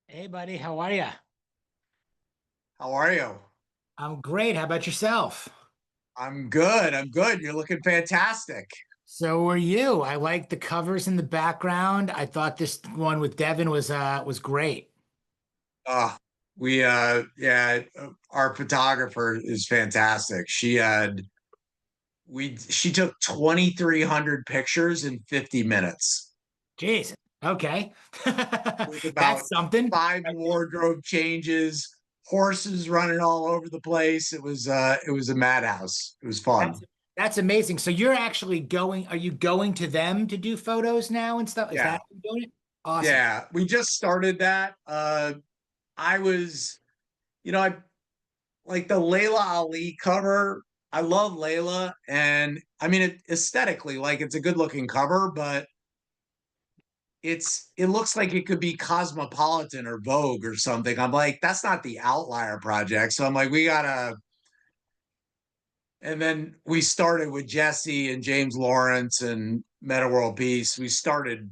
Hey, buddy, how are you? How are you? I'm great. How about yourself? I'm good. I'm good. You're looking fantastic. So are you. I like the covers in the background. I thought this one with Devin was great. Uh our photographer is fantastic. She took 2,300 pictures in 50 minutes Jeez. Okay. with about That's something. five wardrobe changes, horses running all over the place. It was a madhouse. It was That's fun. that's amazing. So you're actually going, are you going to them to do photos now and stuff? Is that Yeah. how you're doing it? Awesome. Yeah. We just started that. I was, I like the Layla Ali cover. I love Layla, and I mean it aesthetically, like it's a good looking cover, but it looks like it could be Cosmopolitan or Vogue or something. I'm like, that's not the Outlier project. So I'm like, we gotta. And then we started with Jesse and James Lawrence and Meta World Peace. We started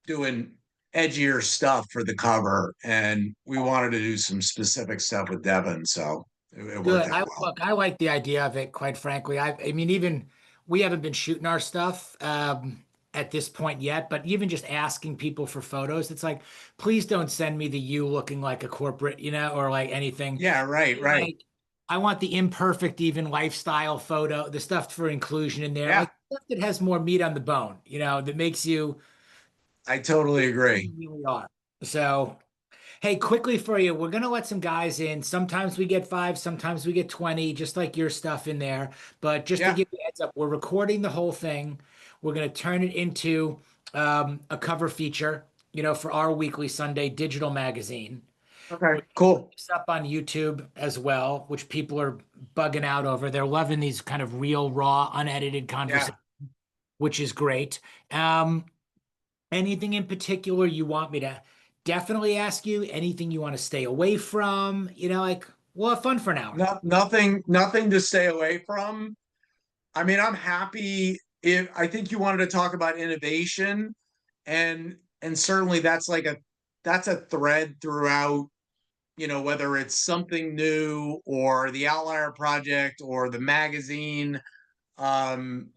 doing edgier stuff for the cover, and we wanted to do some specific stuff with Devin, so it worked Good. out I well. look, I like the idea of it, quite frankly. I mean, even we haven't been shooting our stuff at this point yet, but even just asking people for photos, it's like, please don't send me the you looking like a corporate, or like anything. Yeah, right, right. Like, I want the imperfect, even lifestyle photo, the stuff for inclusion in there, Yeah, like stuff that has more meat on the bone, that makes you I totally who agree. you really are. So. Hey, quickly for you, we're gonna let some guys in. Sometimes we get five, sometimes we get 20, just like your stuff in there. But just to Yeah. give you a heads up, we're recording the whole thing. We're gonna turn it into a cover feature, for our weekly Sunday digital magazine. Okay, We're gonna put cool. this up on YouTube as well, which people are bugging out over. They're loving these kind of real, raw, unedited conversations, Yeah. which is great. Um, Anything in particular you want me to definitely ask you? Anything you want to stay away from? Like we'll have fun for an hour. Nothing to stay away from. I mean, I'm happy if I think you wanted to talk about innovation and certainly that's a thread throughout, whether it's something new or the Outlier project or the magazine. Um,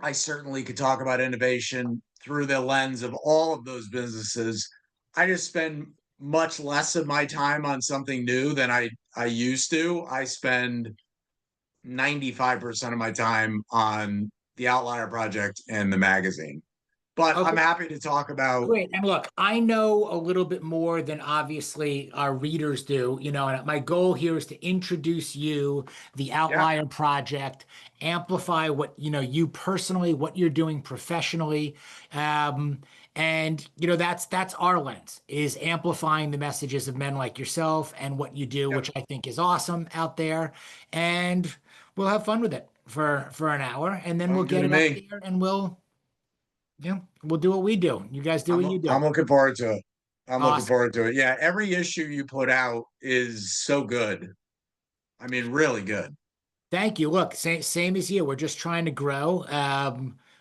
I certainly could talk about innovation through the lens of all of those businesses. I just spend much less of my time on something new than I used to. I spend 95% of my time on the Outlier project and the magazine. But I'm Okay, happy to talk about. great. And look, I know a little bit more than obviously our readers do, and my goal here is to introduce you, the Yeah. Outlier Project, amplify what, you personally, what you're doing professionally. Um, and that's our lens, is amplifying the messages of men like yourself and what you do, Yep. which I think is awesome out there. And we'll have fun with it for an hour, and then we'll Sounds good get to it up me. there and we'll do what we do. You guys do what you I'm do. looking forward to it. I'm looking Awesome. forward to it. Yeah, every issue you put out is so good. I mean, really good. Thank you. Look, same as you. We're just trying to grow.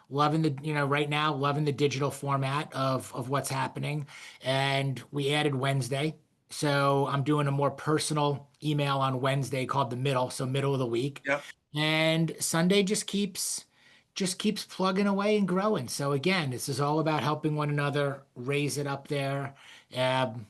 Loving right now, loving the digital format of what's happening. And we added Wednesday. So I'm doing a more personal email on Wednesday called the middle, so middle of the week. Yep. And Sunday just keeps plugging away and growing. So again, this is all about helping one another raise it up there. Um,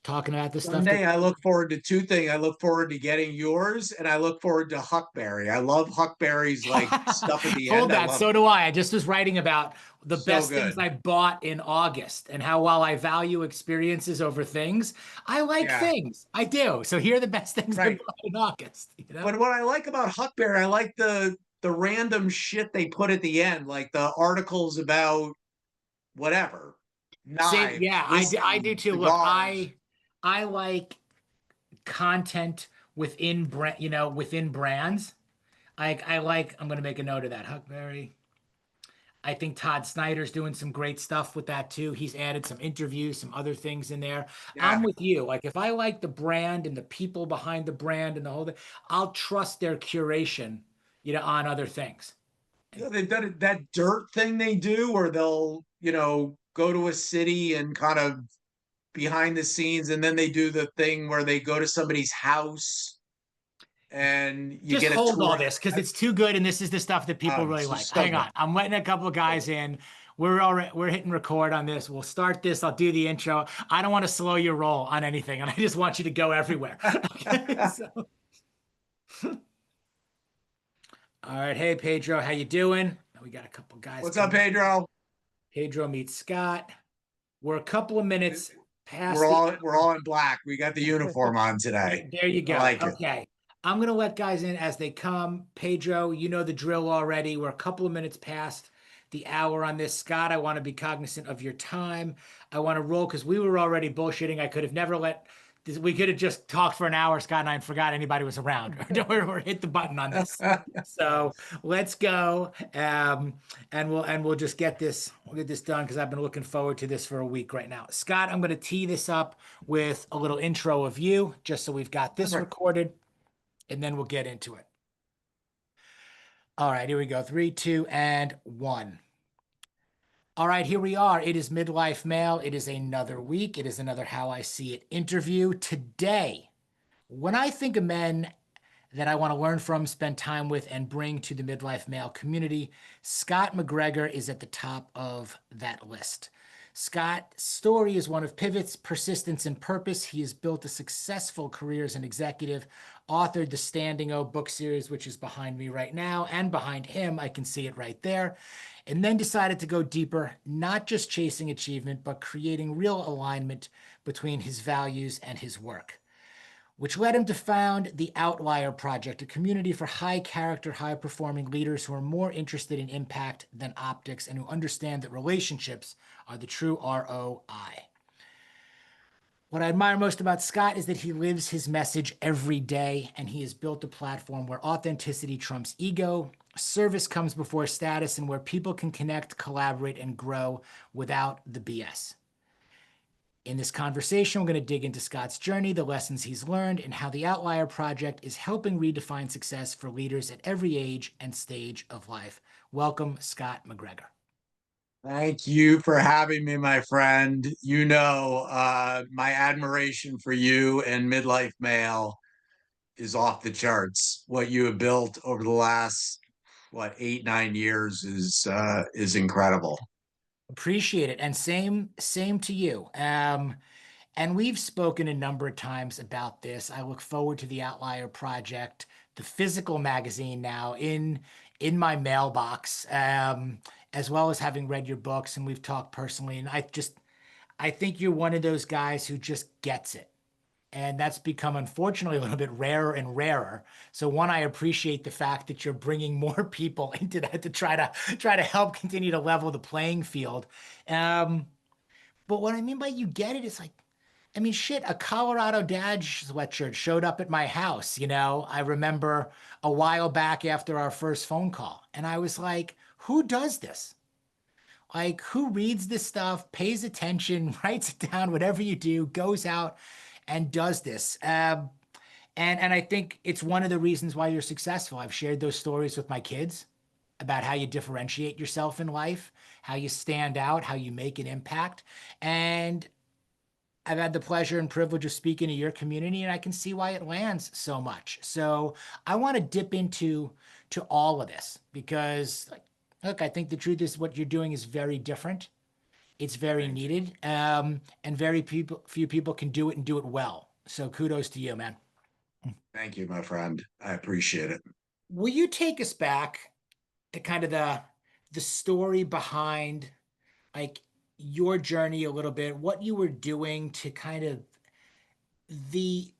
Talking about the stuff that Sunday, I look forward to two things. I look forward to getting yours, and I look forward to Huckberry. I love Huckberry's like stuff at the end. hold I that. love So it. do I. I just was writing about the So best things good. I bought in August and how while I value experiences over things, I like Yeah, things. I do. So here are the best things I right. bought in August. But what I like about Huckberry, I like the random shit they put at the end, like the articles about whatever, Same, knives, yeah, I do whiskey, too. Look, cigars. I like content within brands. I'm gonna make a note of that. Huckberry. I think Todd Snyder's doing some great stuff with that too. He's added some interviews, some other things in there. I'm Yeah, with you. Like if I like the brand and the people behind the brand and the whole thing, I'll trust their curation, on other things. they've done that dirt thing they do, where they'll go to a city and kind of behind the scenes, and then they do the thing where they go to somebody's house and you Just get a hold all tour. this because it's too good, and this is the stuff that people really It's like. just so Hang good. on, I'm letting a couple of So guys good. in. We're hitting record on this. We'll start this. I'll do the intro. I don't want to slow your roll on anything, and I just want you to go everywhere. Okay, so all right, hey Pedro, how you doing? We got a couple guys What's up, coming. Pedro? Pedro meets Scott. We're a couple of minutes We're past the all we're all in black. We got the uniform on today. There you I go. like it. Okay. I'm going to let guys in as they come. Pedro, you know the drill already. We're a couple of minutes past the hour on this. Scott, I want to be cognizant of your time. I want to roll because we were already bullshitting. I could have never let this, we could have just talked for an hour, Scott and I, and forgot anybody was around or hit the button on this. So let's go. And we'll just we'll get this done because I've been looking forward to this for a week right now. Scott, I'm going to tee this up with a little intro of you, just so we've got this Perfect. recorded, and then we'll get into it. All right, here we go. Three, two, and one. All right, here we are. It is Midlife Mail. It is another week. It is another How I See It interview. Today, when I think of men that I want to learn from, spend time with, and bring to the midlife male community, Scott MacGregor is at the top of that list. Scott's story is one of pivots, persistence, and purpose. He has built a successful career as an executive, authored the Standing O book series, which is behind me right now, and behind him, I can see it right there, and then decided to go deeper, not just chasing achievement, but creating real alignment between his values and his work, which led him to found the Outlier Project, a community for high character, high performing leaders who are more interested in impact than optics and who understand that relationships are the true ROI. What I admire most about Scott is that he lives his message every day, and he has built a platform where authenticity trumps ego, service comes before status, and where people can connect, collaborate, and grow without the BS. In this conversation, we're going to dig into Scott's journey, the lessons he's learned, and how the Outlier Project is helping redefine success for leaders at every age and stage of life. Welcome, Scott MacGregor. Thank you for having me, my friend. You know, my admiration for you and Midlife Mail is off the charts. What you have built over the last, what, 8, 9 years is incredible. Appreciate it, and same to you. And we've spoken a number of times about this. I look forward to the Outlier Project, the physical magazine now in my mailbox, as well as having read your books, and we've talked personally. And I think you're one of those guys who just gets it. And that's become, unfortunately, a little bit rarer and rarer. So one, I appreciate the fact that you're bringing more people into that to try to help continue to level the playing field. Um, but what I mean by you get it is like, I mean, shit, a Colorado Dad sweatshirt showed up at my house. I remember a while back after our first phone call, and I was like, who does this? Like, who reads this stuff, pays attention, writes it down, whatever you do, goes out and does this? And I think it's one of the reasons why you're successful. I've shared those stories with my kids about how you differentiate yourself in life, how you stand out, how you make an impact. And I've had the pleasure and privilege of speaking to your community, and I can see why it lands so much. So I want to dip into all of this because, like, look, I think the truth is what you're doing is very different. It's very Thank you. needed, and few people can do it and do it well. So kudos to you, man. Thank you, my friend. I appreciate it. Will you take us back to kind of the story behind like your journey a little bit, what you were doing to kind of the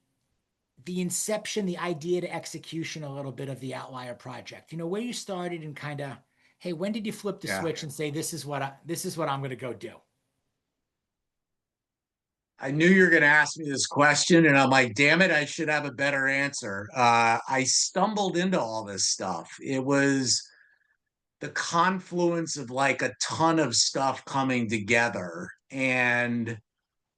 the inception, the idea to execution a little bit of the Outlier Project. Where you started and kind of, hey, when did you flip the Yeah. switch and say this is what I'm going to go do? I knew you were going to ask me this question, and I'm like, damn it, I should have a better answer. I stumbled into all this stuff. It was the confluence of like a ton of stuff coming together. And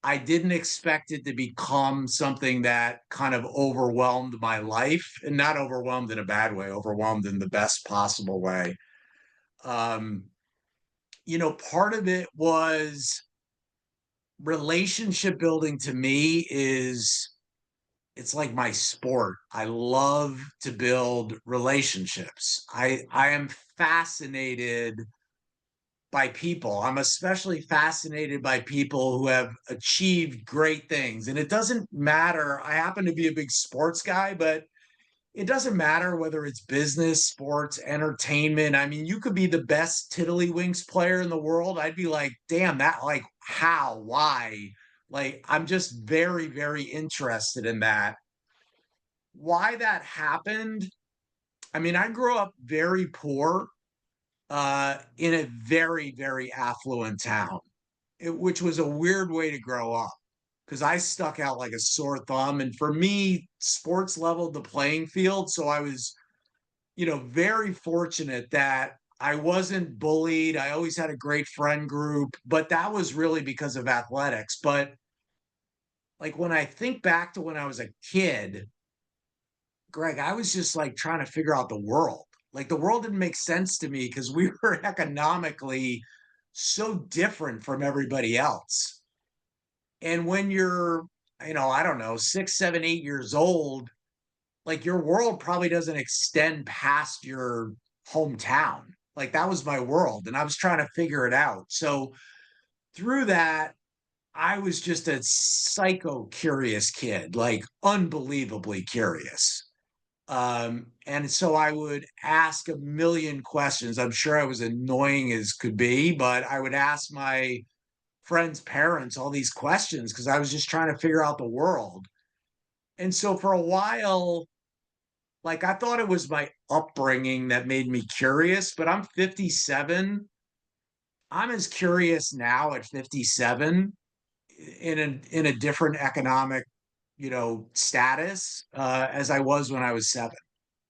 I didn't expect it to become something that kind of overwhelmed my life, and not overwhelmed in a bad way, overwhelmed in the best possible way. Um, Part of it was relationship building to me is it's like my sport. I love to build relationships. I am fascinated by people. I'm especially fascinated by people who have achieved great things. And it doesn't matter. I happen to be a big sports guy, but it doesn't matter whether it's business, sports, entertainment. I mean, you could be the best tiddlywinks player in the world. I'd be like, damn, that, like, how, why? Like, I'm just very, very interested in that. Why that happened? I mean, I grew up very poor in a very, very affluent town, which was a weird way to grow up because I stuck out like a sore thumb. And for me, sports leveled the playing field. So I was, very fortunate that I wasn't bullied. I always had a great friend group, but that was really because of athletics. But like when I think back to when I was a kid, Greg, I was just like trying to figure out the world. Like the world didn't make sense to me because we were economically so different from everybody else. And when you're, I don't know, 6, 7, 8 years old, like your world probably doesn't extend past your hometown. Like that was my world. And I was trying to figure it out. So through that, I was just a psycho curious kid, like unbelievably curious. And so I would ask a million questions. I'm sure I was annoying as could be, but I would ask my friends' parents all these questions because I was just trying to figure out the world. And so for a while, like I thought it was my upbringing that made me curious, but I'm 57. I'm as curious now at 57 in a different economic, status as I was when I was 7.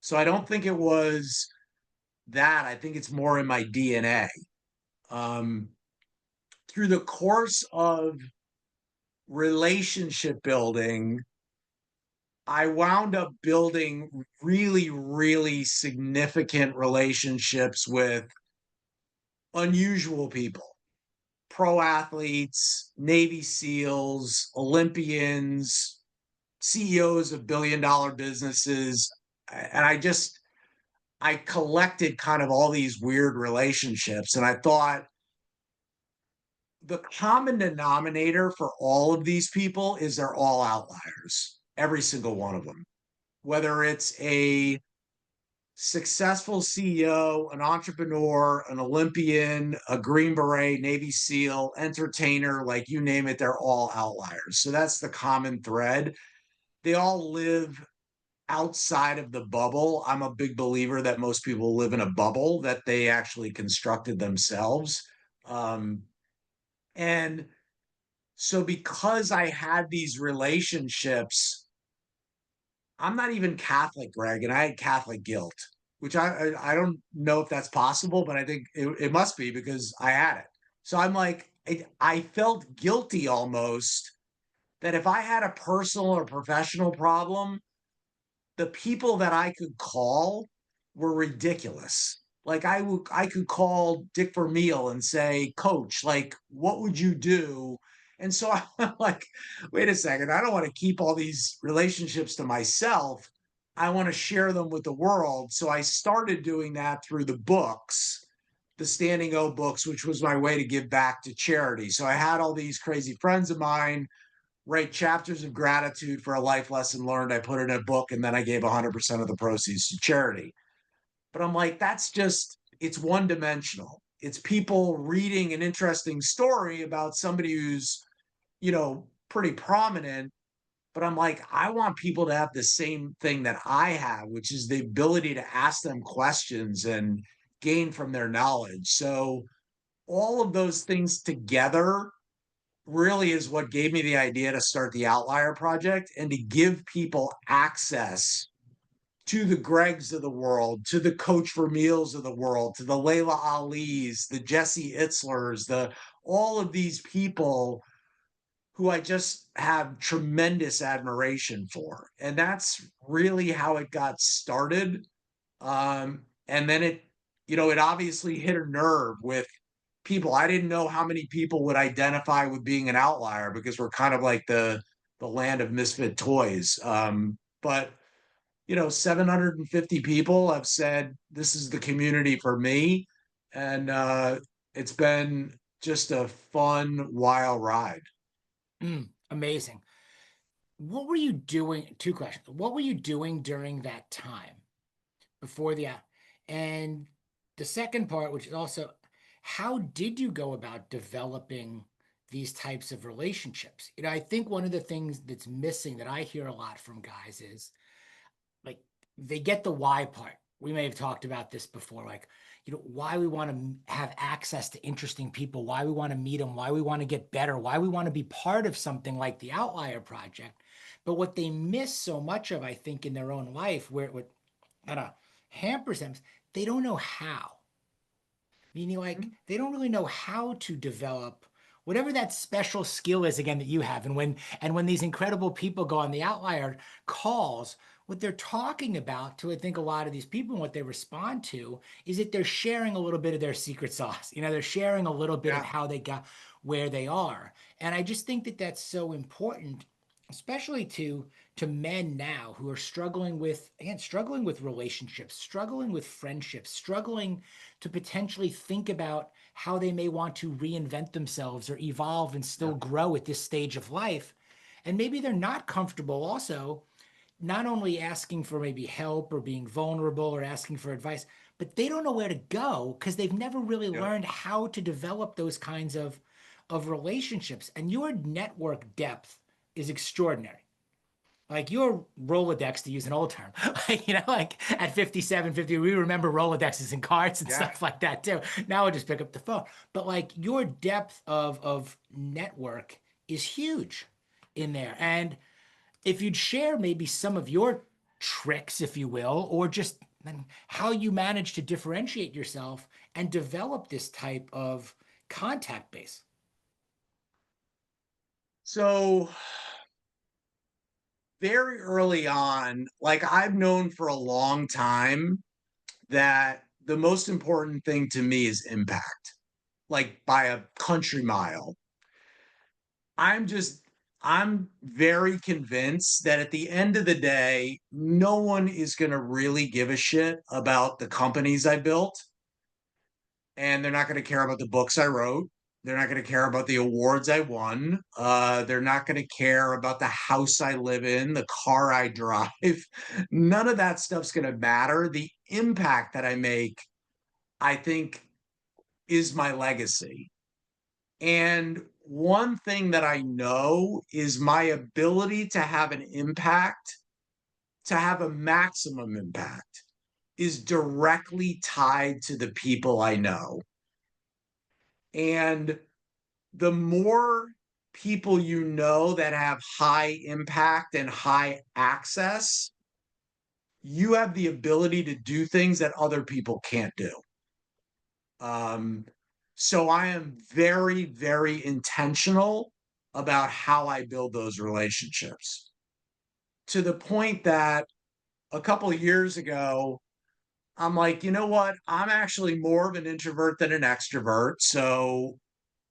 So I don't think it was that. I think it's more in my DNA. Um, through the course of relationship building, I wound up building really, really significant relationships with unusual people, pro athletes, Navy SEALs, Olympians, CEOs of billion-dollar businesses. And I collected kind of all these weird relationships. And I thought the common denominator for all of these people is they're all outliers, every single one of them. Whether it's a successful CEO, an entrepreneur, an Olympian, a Green Beret, Navy SEAL, entertainer, like you name it, they're all outliers. So that's the common thread. They all live outside of the bubble. I'm a big believer that most people live in a bubble that they actually constructed themselves. Um, and so because I had these relationships, I'm not even Catholic, Greg, and I had Catholic guilt, which I don't know if that's possible, but I think it must be because I had it. So I'm like, I felt guilty almost that if I had a personal or professional problem, the people that I could call were ridiculous. Like I could call Dick Vermeil and say, Coach, like, what would you do? And so I'm like, wait a second, I don't want to keep all these relationships to myself. I want to share them with the world. So I started doing that through the books, the Standing O books, which was my way to give back to charity. So I had all these crazy friends of mine write chapters of gratitude for a life lesson learned. I put it in a book and then I gave 100% of the proceeds to charity. But I'm like, it's one dimensional. It's people reading an interesting story about somebody who's, pretty prominent. But I'm like, I want people to have the same thing that I have, which is the ability to ask them questions and gain from their knowledge. So all of those things together really is what gave me the idea to start the Outlier Project and to give people access to the Gregs of the world, to the Coach Vermeils of the world, to the Layla Ali's, the Jesse Itzlers, the all of these people who I just have tremendous admiration for. And that's really how it got started. And then it obviously hit a nerve with people. I didn't know how many people would identify with being an outlier because we're kind of like the land of misfit toys. But 750 people have said this is the community for me, and it's been just a fun, wild ride. Amazing. What were you doing? Two questions. What were you doing during that time before the and the second part, which is also, how did you go about developing these types of relationships? I think one of the things that's missing that I hear a lot from guys is like they get the why part. We may have talked about this before, like, why we want to have access to interesting people, why we want to meet them, why we want to get better, why we want to be part of something like the Outlier Project. But what they miss so much of, I think, in their own life, where it would kind of hampers them, they don't know how. Meaning, like, they don't really know how to develop whatever that special skill is again that you have. And when these incredible people go on the Outlier calls, what they're talking about to, I think, a lot of these people and what they respond to is that they're sharing a little bit of their secret sauce. They're sharing a little bit of Yeah, how they got where they are. And I just think that that's so important, especially to men now who are struggling with relationships, struggling with friendships, struggling to potentially think about how they may want to reinvent themselves or evolve and yeah, still grow at this stage of life. And maybe they're not comfortable also not only asking for maybe help or being vulnerable or asking for advice, but they don't know where to go because they've never really yeah. learned how to develop those kinds of relationships. And your network depth is extraordinary. Like your Rolodex, to use an old term, like at 57, 50, we remember Rolodexes and cards and Yeah. stuff like that too. Now I just pick up the phone. But like your depth of network is huge in there. And if you'd share maybe some of your tricks, if you will, or just how you manage to differentiate yourself and develop this type of contact base. So very early on, like I've known for a long time that the most important thing to me is impact, like by a country mile. I'm just, I'm very convinced that at the end of the day, no one is going to really give a shit about the companies I built. And they're not going to care about the books I wrote. They're not going to care about the awards I won. They're not going to care about the house I live in, the car I drive. None of that stuff's going to matter. The impact that I make, I think, is my legacy. And one thing that I know is my ability to have an impact, to have a maximum impact, is directly tied to the people I know. And the more people you know that have high impact and high access, you have the ability to do things that other people can't do. Um, so I am very, very intentional about how I build those relationships to the point that a couple of years ago, I'm like, you know what? I'm actually more of an introvert than an extrovert. So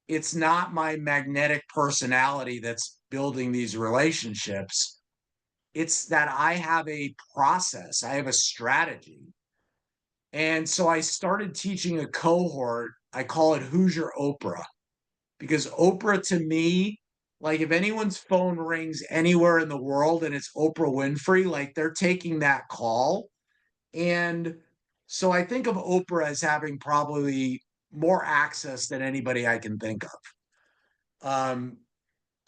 it's not my magnetic personality that's building these relationships. It's that I have a process, I have a strategy. And so I started teaching a cohort. I call it Hoosier Oprah, because Oprah to me, like if anyone's phone rings anywhere in the world and it's Oprah Winfrey, like they're taking that call. And so I think of Oprah as having probably more access than anybody I can think of.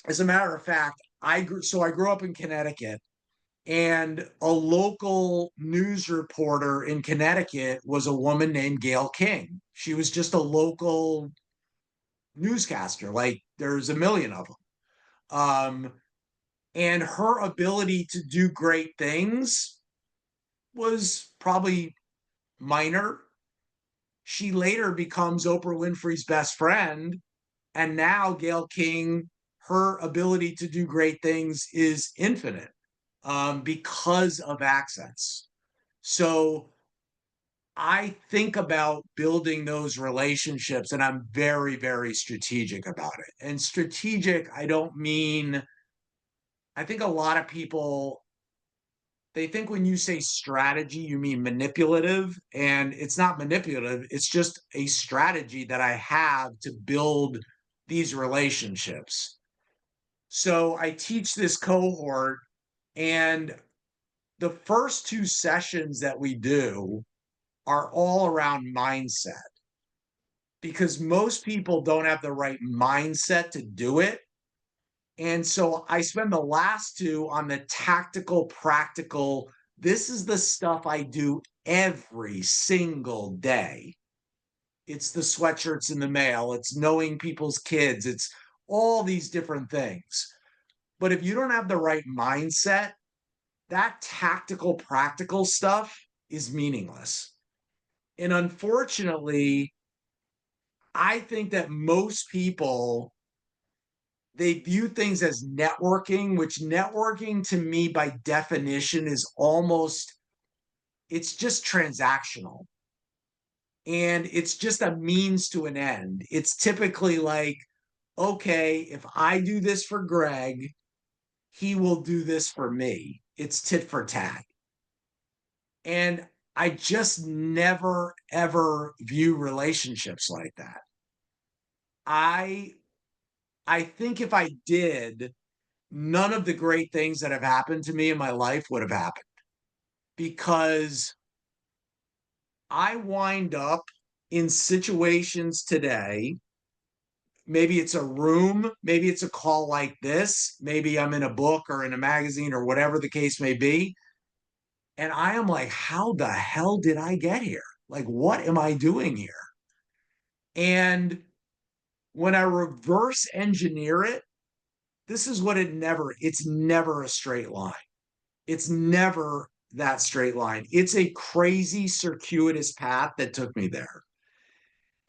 As a matter of fact, I grew up in Connecticut, and a local news reporter in Connecticut was a woman named Gail King. She was just a local newscaster, like there's a million of them. And her ability to do great things was probably minor. She later becomes Oprah Winfrey's best friend. And now Gail King, her ability to do great things is infinite because of access. So I think about building those relationships and I'm very, very strategic about it. And strategic, I don't mean, I think a lot of people, they think when you say strategy, you mean manipulative. And it's not manipulative, it's just a strategy that I have to build these relationships. So I teach this cohort, and the first two sessions that we do are all around mindset because most people don't have the right mindset to do it. And so I spend the last two on the tactical, practical. This is the stuff I do every single day. It's the sweatshirts in the mail, it's knowing people's kids, it's all these different things. But if you don't have the right mindset, that tactical, practical stuff is meaningless. And unfortunately, I think that most people, they view things as networking, which networking to me by definition is almost, it's just transactional. And it's just a means to an end. It's typically like, okay, if I do this for Greg, he will do this for me. It's tit for tat. And I just never ever view relationships like that. I I think if I did, none of the great things that have happened to me in my life would have happened because I wind up in situations today. Maybe it's a room, maybe it's a call like this, maybe I'm in a book or in a magazine or whatever the case may be. And I am like, how the hell did I get here? Like, what am I doing here? And when I reverse engineer it, this is what it's never a straight line. It's never that straight line. It's a crazy circuitous path that took me there.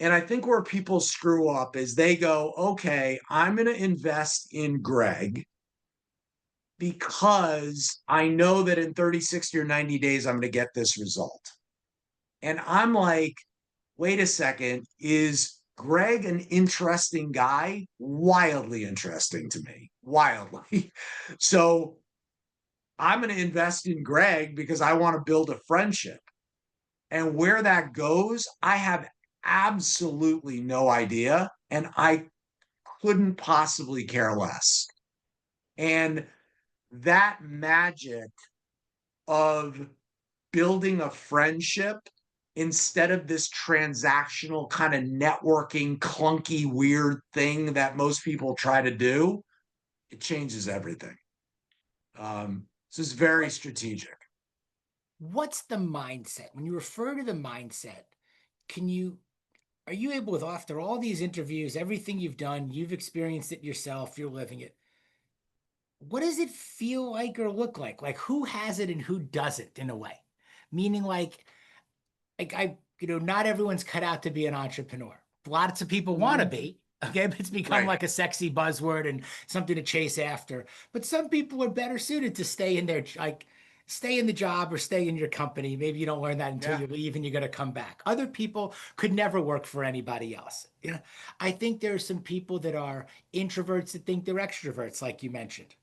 And I think where people screw up is they go, okay, I'm going to invest in Greg because I know that in 30, 60, or 90 days, I'm going to get this result. And I'm like, wait a second, is Greg an interesting guy? Wildly interesting to me, wildly. So I'm going to invest in Greg because I want to build a friendship. And where that goes, I have absolutely no idea. And I couldn't possibly care less. And that magic of building a friendship instead of this transactional kind of networking, clunky, weird thing that most people try to do, it changes everything. So it's very What strategic. what's the mindset? When you refer to the mindset, can you are you able with after all these interviews, everything you've done, you've experienced it yourself, you're living it. What does it feel like or look like? Like who has it and who doesn't in a way? Meaning not everyone's cut out to be an entrepreneur. Lots of people want to Mm-hmm. be. Okay, but it's become Right. like a sexy buzzword and something to chase after. But some people are better suited to stay in the job or stay in your company. Maybe you don't learn that until Yeah. you leave and you got to come back. Other people could never work for anybody else. I think there are some people that are introverts that think they're extroverts, like you mentioned,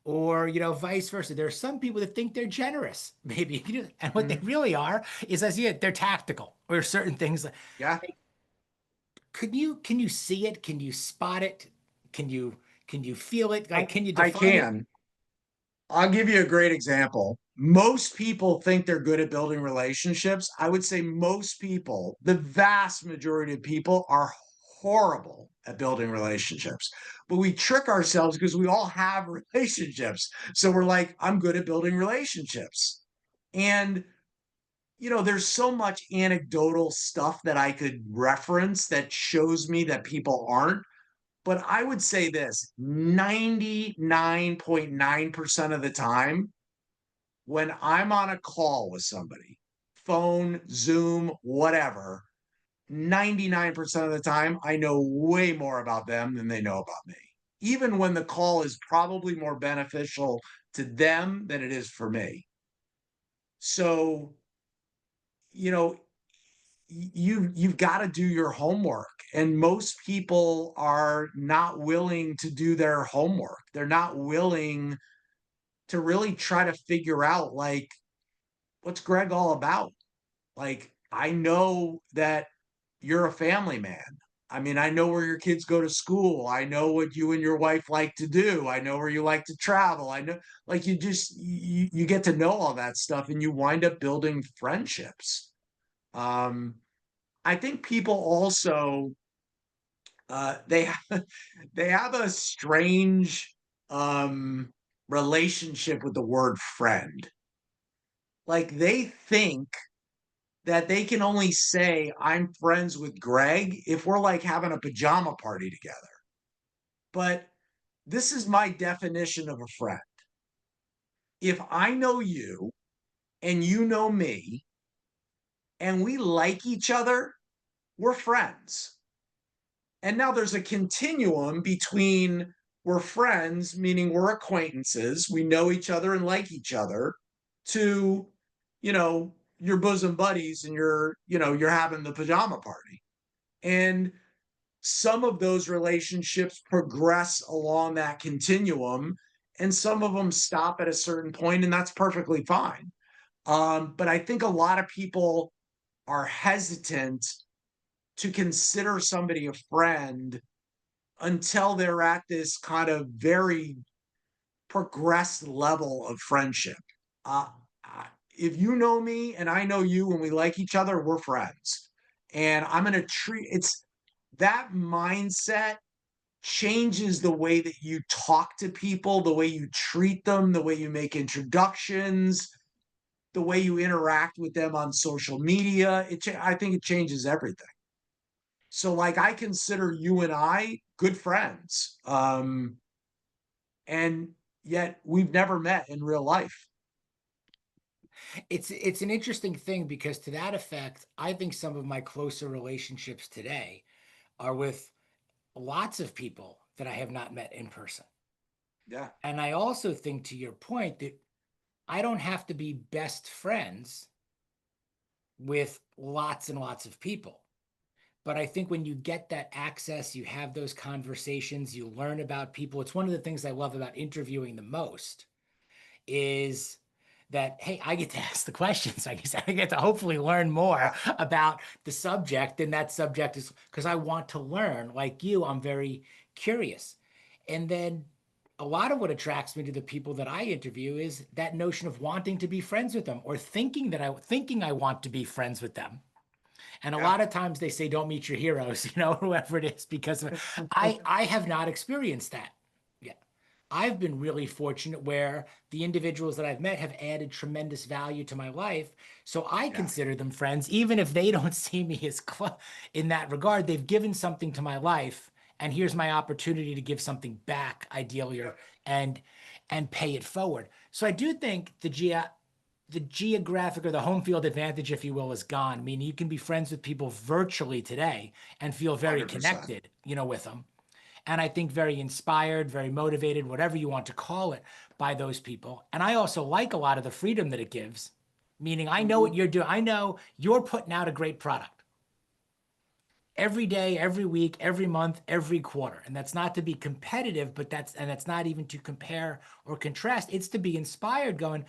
or vice versa. There are some people that think they're generous, maybe, and what they Mm-hmm. really are is, as yet, they're tactical or certain things. Yeah. Can you see it? Can you spot it? Can you feel it? Like, can you I define it? can. I'll give you a great example. Most people think they're good at building relationships. I would say most people, the vast majority of people, are horrible at building relationships. But we trick ourselves because we all have relationships. So we're like, I'm good at building relationships. And, there's so much anecdotal stuff that I could reference that shows me that people aren't. But I would say this 99.9% of the time, when I'm on a call with somebody, phone, Zoom, whatever, 99% of the time, I know way more about them than they know about me. Even when the call is probably more beneficial to them than it is for me. So, you know, you've got to do your homework, and most people are not willing to do their homework. They're not willing to really try to figure out, like, what's Greg all about. Like, I know that you're a family man. I mean, I know where your kids go to school. I know what you and your wife like to do. I know where you like to travel. I know, like, you get to know all that stuff, and you wind up building friendships. um I think people also, they have, they have a strange relationship with the word friend. Like, they think that they can only say I'm friends with Greg if we're like having a pajama party together. But this is my definition of a friend. If I know you and you know me and we like each other, we're friends. And now there's a continuum between we're friends, meaning we're acquaintances, we know each other and like each other, to, your bosom buddies, and you're having the pajama party. And some of those relationships progress along that continuum, and some of them stop at a certain point, and that's perfectly fine. But I think a lot of people are hesitant to consider somebody a friend until they're at this kind of very progressed level of friendship. Uh, if you know me and I know you and we like each other, we're friends. And I'm going to treat it's that mindset changes the way that you talk to people, the way you treat them, the way you make introductions, the way you interact with them on social media. I think it changes everything. So, like, I consider you and I good friends. And yet we've never met in real life. It's an interesting thing because to that effect, I think some of my closer relationships today are with lots of people that I have not met in person. Yeah. And I also think, to your point, that I don't have to be best friends with lots and lots of people. But I think when you get that access, you have those conversations, you learn about people. It's one of the things I love about interviewing the most is that, hey, I get to ask the questions. I get to hopefully learn more Yeah. about the subject. And that subject is because I want to learn. Like you, I'm very curious. And then a lot of what attracts me to the people that I interview is that notion of wanting to be friends with them, or thinking I want to be friends with them. And a Yeah. lot of times they say, don't meet your heroes, whoever it is, because I have not experienced that yet. I've been really fortunate where the individuals that I've met have added tremendous value to my life. So I Yeah. consider them friends, even if they don't see me as close in that regard. They've given something to my life, and here's my opportunity to give something back, ideally, Yep. and and pay it forward. So I do think the geographic or the home field advantage, if you will, is gone. I mean, you can be friends with people virtually today and feel very 100%. connected, with them. And I think very inspired, very motivated, whatever you want to call it, by those people. And I also like a lot of the freedom that it gives, meaning I know what Mm-hmm. you're doing. I know you're putting out a great product every day, every week, every month, every quarter. And that's not to be competitive, but that's not even to compare or contrast. It's to be inspired, going,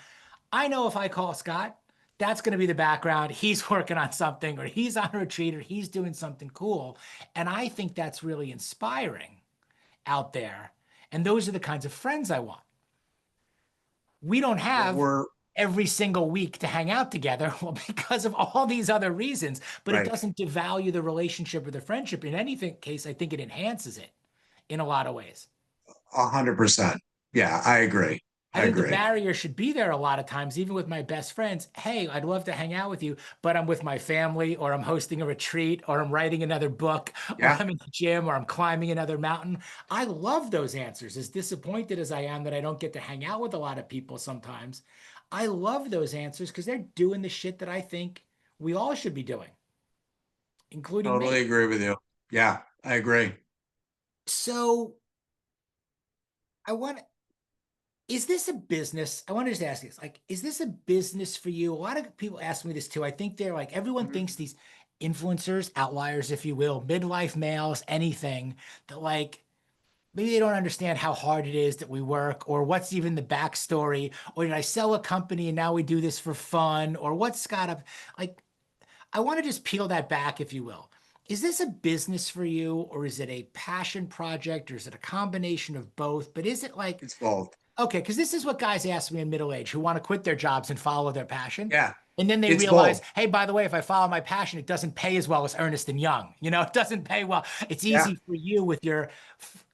I know if I call Scott, that's going to be the background. He's working on something, or he's on a retreat, or he's doing something cool. And I think that's really inspiring out there. And those are the kinds of friends I want. We don't Well, have every single week to hang out together, well, because of all these other reasons, but it right. doesn't devalue the relationship or the friendship. In any case, I think it enhances it in a lot of ways. 100%. Yeah, I agree. I I think the agree. barrier should be there a lot of times, even with my best friends. Hey, I'd love to hang out with you, but I'm with my family, or I'm hosting a retreat, or I'm writing another book, or Yeah. I'm in the gym, or I'm climbing another mountain. I love those answers. As disappointed as I am that I don't get to hang out with a lot of people sometimes, I love those answers because they're doing the shit that I think we all should be doing, including Totally me. agree with you. Yeah, I agree. So I want is this a business? I want to just ask this, like, is this a business for you? A lot of people ask me this too. I think they're like, everyone Mhm. thinks these influencers, outliers, if you will, midlife males, anything that like maybe they don't understand how hard it is that we work, or what's even the backstory, or did I sell a company and now we do this for fun, or what's got up like I want to just peel that back, if you will. Is this a business for you, or is it a passion project, or is it a combination of both? But is it like, It's both. okay, because this is what guys ask me in middle age who want to quit their jobs and follow their passion. Yeah, And then they it's both. realize, hey, by the way, if I follow my passion, it doesn't pay as well as Ernest and Young. You know, it doesn't pay well. It's Yeah. easy for you with your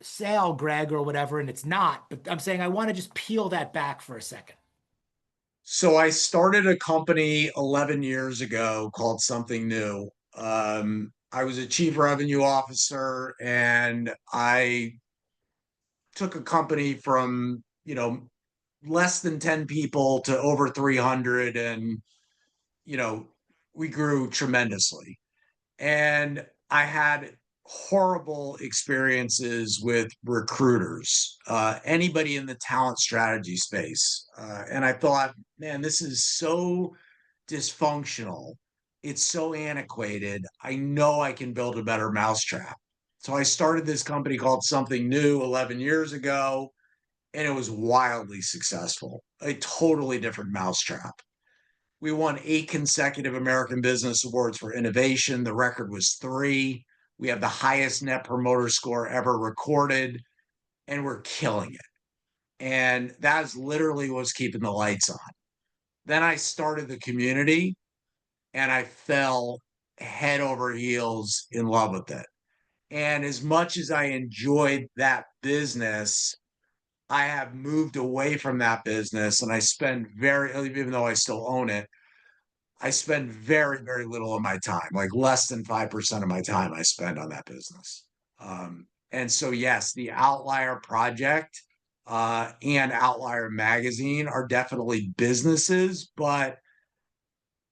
sale, Greg, or whatever, and it's not. But I'm saying I want to just peel that back for a second. So I started a company 11 years ago called Something New. I was a chief revenue officer, and I took a company from, less than 10 people to over 300, and, you know, we grew tremendously. And I had horrible experiences with recruiters, anybody in the talent strategy space. And I thought, man, this is so dysfunctional. It's so antiquated. I know I can build a better mousetrap. So I started this company called Something New 11 years ago, and it was wildly successful. A totally different mousetrap. We won 8 consecutive American Business Awards for innovation. The record was 3. We have the highest net promoter score ever recorded, and we're killing it. And that is literally what's keeping the lights on. Then I started the community, and I fell head over heels in love with it. And as much as I enjoyed that business, I have moved away from that business, and I spend even though I still own it, I spend very, very little of my time, like less than 5% of my time I spend on that business. And so, yes, the Outlier Project and Outlier Magazine are definitely businesses, but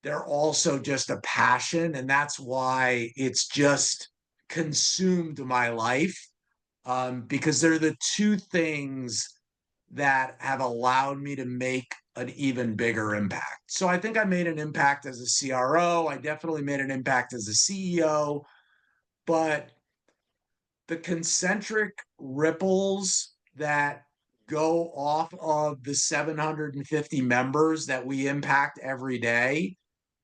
they're also just a passion. And that's why it's just consumed my life, because they're the two things that have allowed me to make an even bigger impact. So I think I made an impact as a CRO. I definitely made an impact as a CEO, but the concentric ripples that go off of the 750 members that we impact every day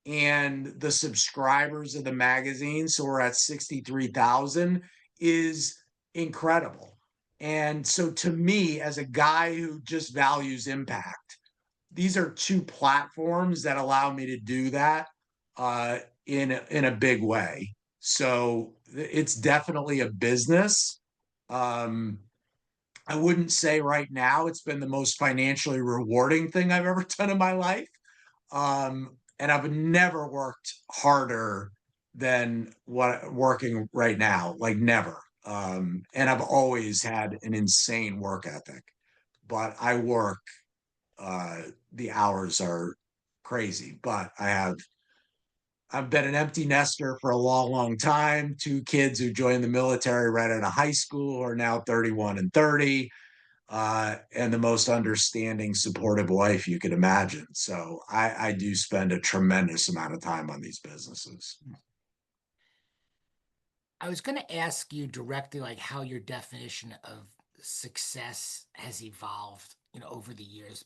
and the subscribers of the magazine, so we're at 63,000, is incredible. And so to me, as a guy who just values impact, these are two platforms that allow me to do that in a big way. So it's definitely a business. Um, I wouldn't say right now it's been the most financially rewarding thing I've ever done in my life. And I've never worked harder than what working right now, like never. And I've always had an insane work ethic, but I work, uh, the hours are crazy, but I've been an empty nester for a long, long time. 2 kids who joined the military right out of high school are now 31 and 30, and the most understanding, supportive wife you could imagine. So I do spend a tremendous amount of time on these businesses. I was going to ask you directly, like how your definition of success has evolved, over the years.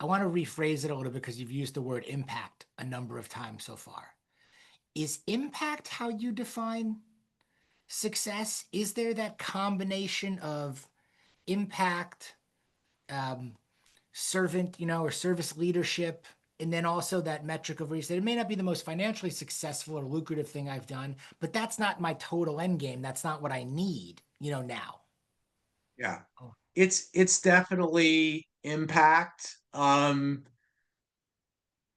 I want to rephrase it a little bit because you've used the word impact a number of times so far. Is impact how you define success? Is there that combination of impact, um, servant, or service leadership, and then also that metric of where you said it may not be the most financially successful or lucrative thing I've done, but that's not my total end game. That's not what I need, now. Yeah. Oh. It's definitely impact. I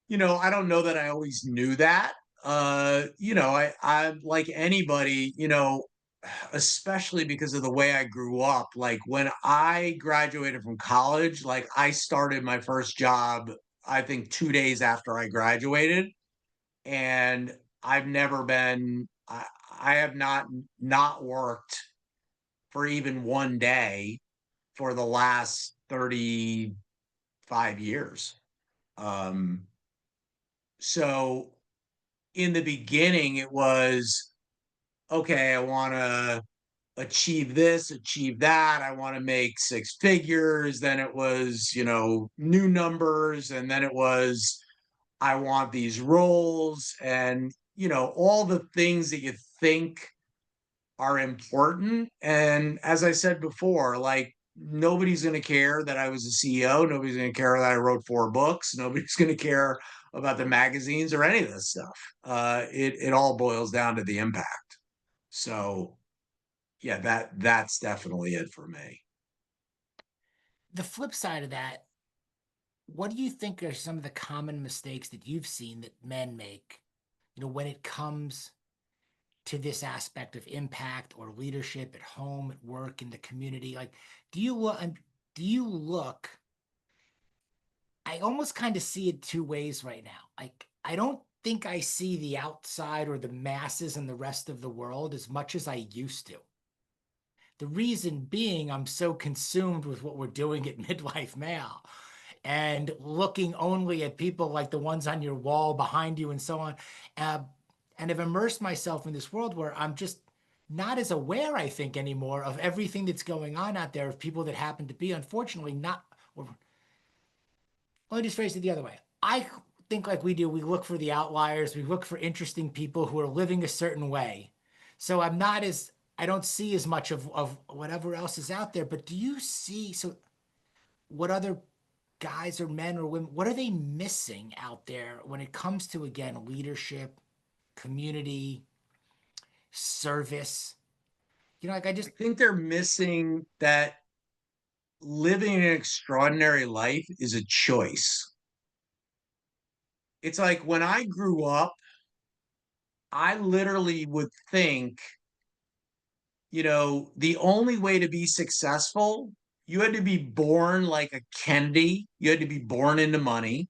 don't know that I always knew that. I like anybody, especially because of the way I grew up. Like when I graduated from college, like I started my first job, I think 2 days after I graduated, and I've never been, I have not worked for even one day for the last 35 years. Um, so in the beginning, it was okay, I want to achieve this, achieve that. I want to make six figures. Then it was, new numbers. And then it was, I want these roles and, all the things that you think are important. And as I said before, like nobody's going to care that I was a CEO. Nobody's going to care that I wrote four books. Nobody's going to care about the magazines or any of this stuff. It all boils down to the impact. So yeah, that's definitely it for me. The flip side of that, what do you think are some of the common mistakes that you've seen that men make, when it comes to this aspect of impact or leadership at home, at work, in the community? Like, do you look, do you look, I almost kind of see it two ways right now. Like, I don't think I see the outside or the masses and the rest of the world as much as I used to. The reason being, I'm so consumed with what we're doing at Midlife Male and looking only at people like the ones on your wall behind you and so on. Uh, and have immersed myself in this world where I'm just not as aware, I think, anymore of everything that's going on out there, of people that happen to be, unfortunately, not, or let me just phrase it the other way. I think like we do, we look for the outliers, we look for interesting people who are living a certain way. So I don't see as much of whatever else is out there. But do you see, so what other guys or men or women, what are they missing out there when it comes to, again, leadership, community, service? Like I I just, think they're missing that living an extraordinary life is a choice. It's like when I grew up, I literally would think, the only way to be successful, you had to be born like a Kennedy, you had to be born into money,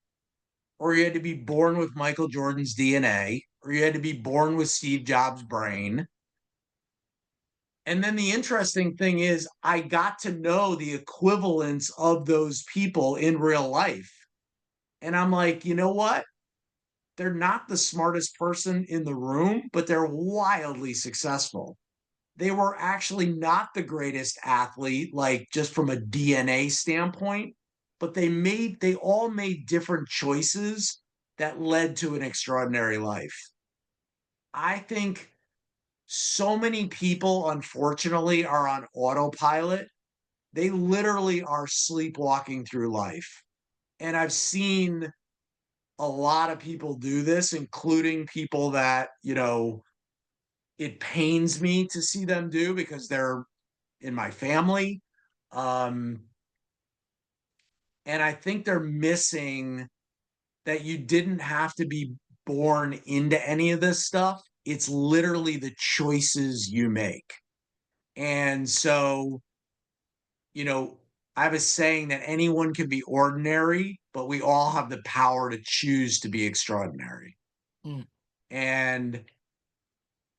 or you had to be born with Michael Jordan's DNA, or you had to be born with Steve Jobs' brain. And then the interesting thing is, I got to know the equivalents of those people in real life. And I'm like, you know what? They're not the smartest person in the room, but they're wildly successful. They were actually not the greatest athlete, like just from a DNA standpoint, but they all made different choices that led to an extraordinary life. I think so many people, unfortunately, are on autopilot. They literally are sleepwalking through life. And I've seen a lot of people do this, including people that, it pains me to see them do because they're in my family. Um, and I think they're missing that you didn't have to be born into any of this stuff. It's literally the choices you make. And so, you know, I have a saying that anyone can be ordinary, but we all have the power to choose to be extraordinary. mm, And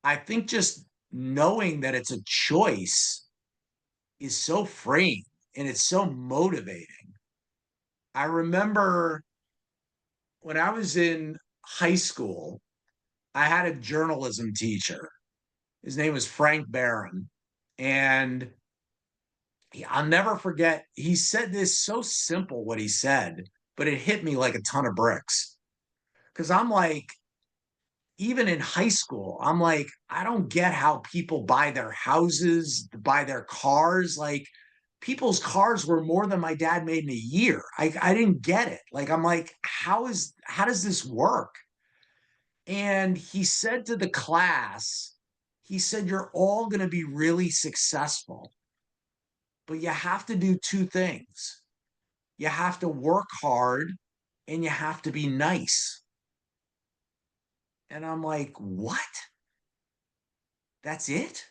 I think just knowing that it's a choice is so freeing and it's so motivating. I remember when I was in high school, I had a journalism teacher. His name was Frank Barron. And I'll never forget, he said this so simple, what he said, but it hit me like a ton of bricks. Because I'm like, even in high school, I'm like, I don't get how people buy their houses, buy their cars. Like, people's cars were more than my dad made in a year. I didn't get it. Like, I'm like, how does this work? And he said to the class, he said, you're all going to be really successful, but you have to do two things. You have to work hard and you have to be nice. And I'm like, what? That's it?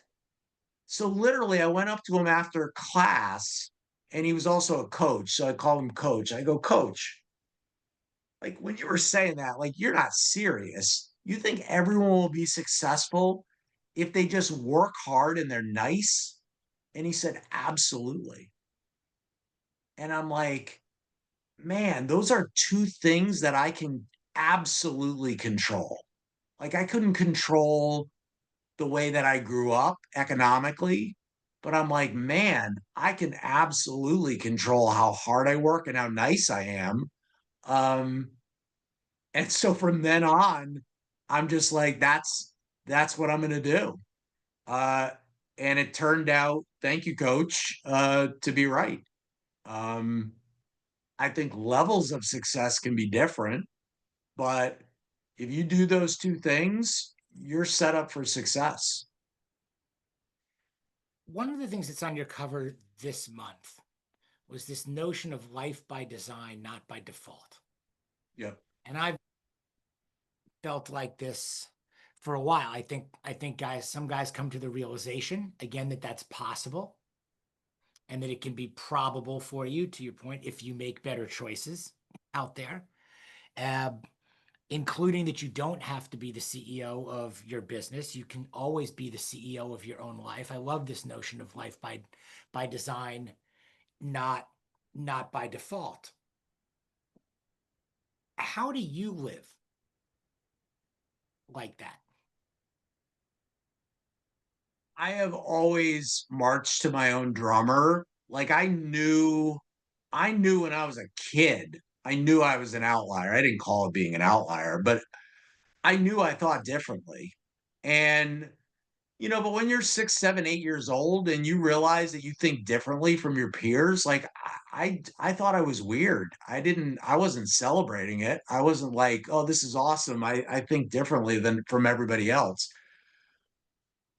So literally, I went up to him after class, and he was also a coach. So I called him coach. I go, Coach, like when you were saying that, like you're not serious. You think everyone will be successful if they just work hard and they're nice? And he said, Absolutely. And I'm like, man, those are two things that I can absolutely control. Like I couldn't control the way that I grew up economically, but I'm like, man, I can absolutely control how hard I work and how nice I am. Um, and so from then on, I'm just like, that's what I'm gonna do. Uh, and it turned out, thank you, coach, to be right. Um, I think levels of success can be different, but if you do those two things, you're set up for success. One of the things that's on your cover this month was this notion of life by design, not by default. Yep. And I've felt like this for a while. I think some guys come to the realization again that that's possible and that it can be probable for you, to your point, if you make better choices out there. Uh, Including that you don't have to be the CEO of your business. You can always be the CEO of your own life. I love this notion of life by design, not not by default. How do you live like that? I have always marched to my own drummer. Like I knew when I was a kid, I knew I was an outlier. I didn't call it being an outlier, but I knew I thought differently. And but when you're 6, 7, 8 years old and you realize that you think differently from your peers, like I thought I was weird. I wasn't celebrating it. I wasn't like, oh, this is awesome. I think differently than from everybody else.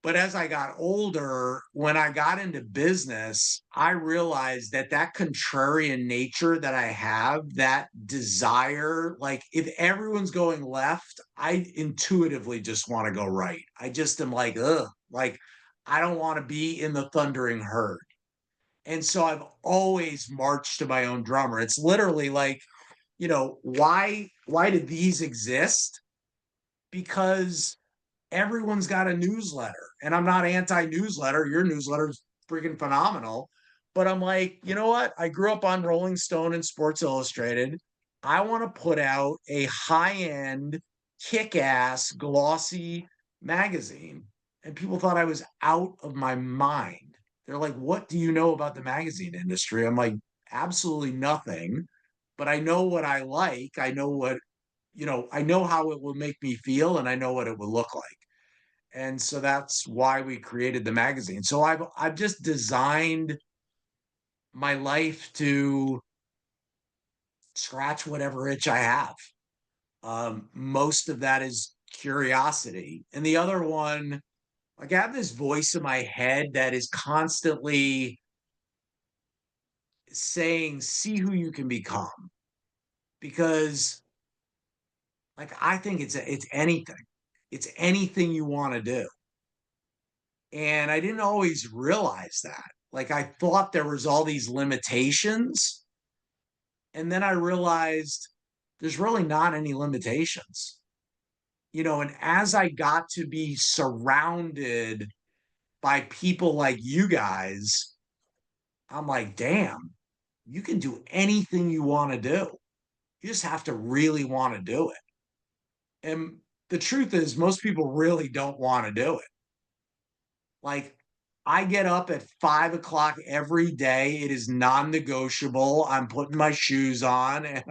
But as I got older, when I got into business, I realized that that contrarian nature that I have, that desire, like if everyone's going left, I intuitively just want to go right. I just am like, ugh, like I don't want to be in the thundering herd. And so I've always marched to my own drummer. It's literally like, why did these exist? Because everyone's got a newsletter. And I'm not anti-newsletter. Your newsletter is freaking phenomenal. But I'm like, you know what? I grew up on Rolling Stone and Sports Illustrated. I want to put out a high-end, kick-ass, glossy magazine. And people thought I was out of my mind. They're like, what do you know about the magazine industry? I'm like, absolutely nothing. But I know what I like. I know I know how it will make me feel and I know what it will look like. And so that's why we created the magazine. So I've just designed my life to scratch whatever itch I have. Most of that is curiosity. And the other one, like I have this voice in my head that is constantly saying, see who you can become. Because like I think it's anything. It's anything you want to do. And I didn't always realize that. Like I thought there was all these limitations. And then I realized there's really not any limitations. And as I got to be surrounded by people like you guys, I'm like, damn, you can do anything you want to do. You just have to really want to do it. And the truth is, most people really don't want to do it. Like I get up at 5 o'clock every day. It is non-negotiable. I'm putting my shoes on and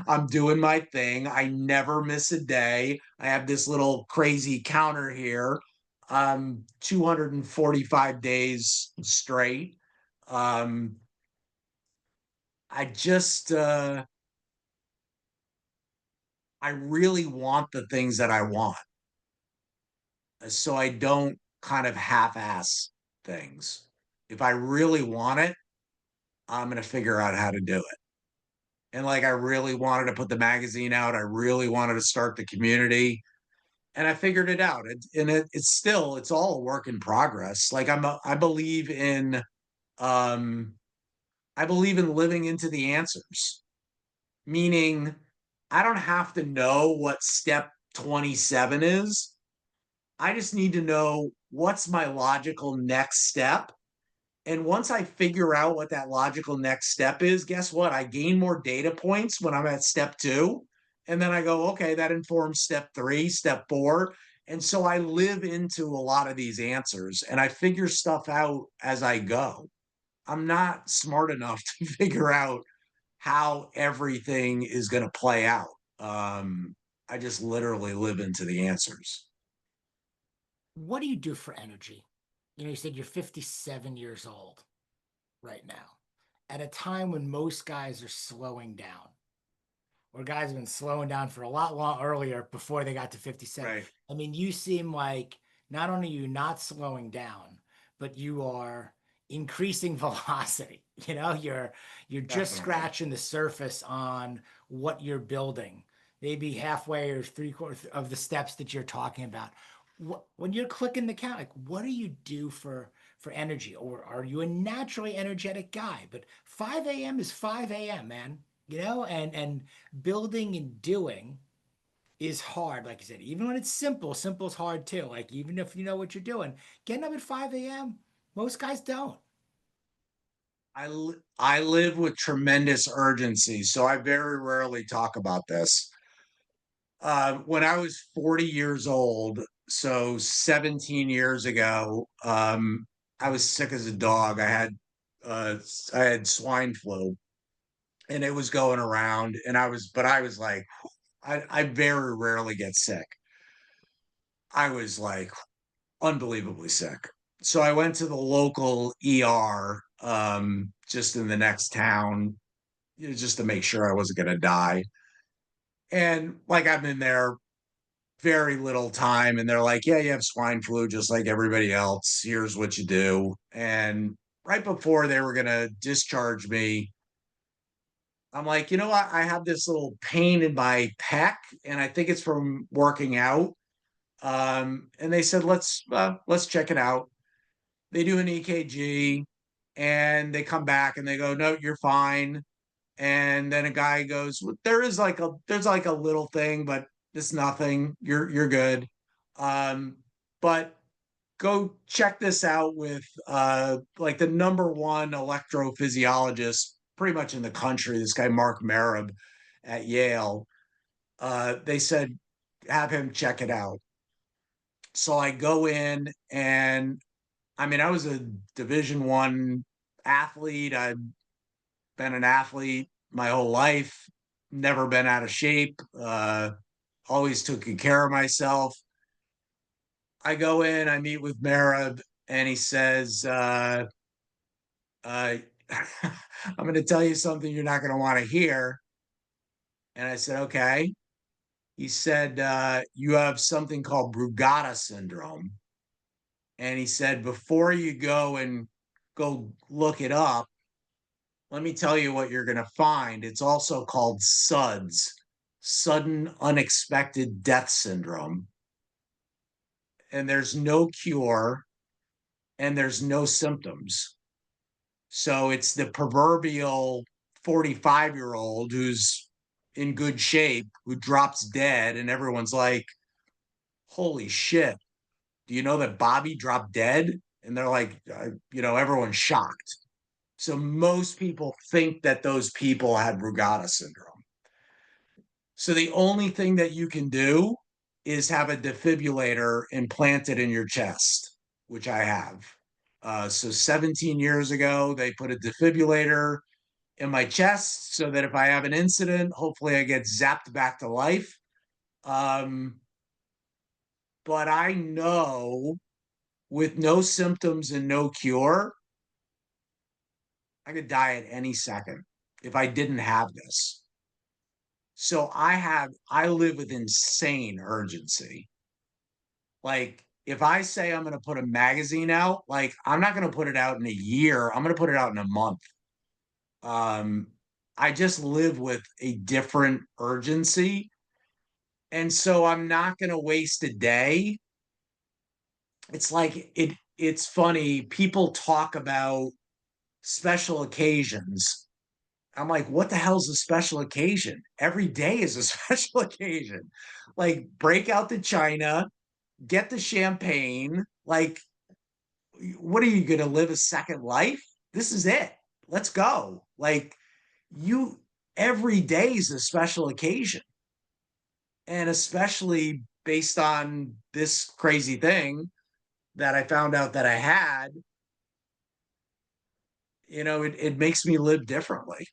I'm doing my thing. I never miss a day. I have this little crazy counter here. 245 days straight. Um, I just I really want the things that I want. So I don't kind of half-ass things. If I really want it, I'm going to figure out how to do it. And like, I really wanted to put the magazine out. I really wanted to start the community and I figured it out. It's all a work in progress. Like um, I believe in living into the answers, meaning I don't have to know what step 27 is. I just need to know what's my logical next step. And once I figure out what that logical next step is, guess what? I gain more data points when I'm at step 2. And then I go, okay, that informs step three, step four. And so I live into a lot of these answers and I figure stuff out as I go. I'm not smart enough to figure out how everything is going to play out. I just literally live into the answers. What do you do for energy? You said you're 57 years old right now, at a time when most guys are slowing down, or guys have been slowing down for a lot long earlier before they got to 57. Right. I mean, you seem like not only are you not slowing down, but you are increasing velocity. You're just Definitely. scratching the surface on what you're building, maybe halfway or three-quarters of the steps that you're talking about. When you're clicking the count, like what do you do for energy? Or are you a naturally energetic guy? But 5 a.m. is 5 a.m., man. And building and doing is hard. Like I said, even when it's simple, simple is hard too. Like even if you know what you're doing, getting up at 5 a.m., most guys don't. I live with tremendous urgency, so I very rarely talk about this. When I was 40 years old, so 17 years ago, I was sick as a dog. Uh, I had swine flu, and it was going around, but I was like, I very rarely get sick. I was like unbelievably sick. So I went to the local ER, just in the next town, just to make sure I wasn't going to die. And like I'm in there very little time, and they're like, "Yeah, you have swine flu, just like everybody else. Here's what you do." And right before they were going to discharge me, I'm like, you know what? I have this little pain in my pec, and I think it's from working out. And they said, let's check it out. They do an EKG and they come back and they go, no, you're fine. And then a guy goes, well, there's like a little thing, but it's nothing. You're good. Um, but go check this out with like the number one electrophysiologist pretty much in the country, this guy Mark Marab at Yale. They said have him check it out. So I go in and I mean, I was a Division 1 athlete. I've been an athlete my whole life, never been out of shape, always took good care of myself. I go in, I meet with Marab, and he says, uh, I'm going to tell you something you're not going to want to hear. And I said, okay. He said, you have something called Brugada syndrome. And he said, before you go and go look it up, let me tell you what you're going to find. It's also called SUDS, sudden unexpected death syndrome. And there's no cure and there's no symptoms. So it's the proverbial 45-year-old who's in good shape who drops dead, and everyone's like, holy shit, do you know that Bobby dropped dead? And they're like, everyone's shocked. So most people think that those people had Brugada syndrome. So the only thing that you can do is have a defibrillator implanted in your chest, which I have. So 17 years ago, they put a defibrillator in my chest so that if I have an incident, hopefully I get zapped back to life. Um, but I know with no symptoms and no cure, I could die at any second if I didn't have this. So I live with insane urgency. Like if I say I'm going to put a magazine out, like I'm not going to put it out in a year. I'm going to put it out in a month. Um, I just live with a different urgency. And so I'm not going to waste a day. It's like it's funny. People talk about special occasions. I'm like, what the hell's a special occasion? Every day is a special occasion. Like, break out the china, get the champagne. Like, what are you going to live a second life? This is it. Let's go. Like, you, every day is a special occasion. And especially based on this crazy thing that I found out that I had, it makes me live differently.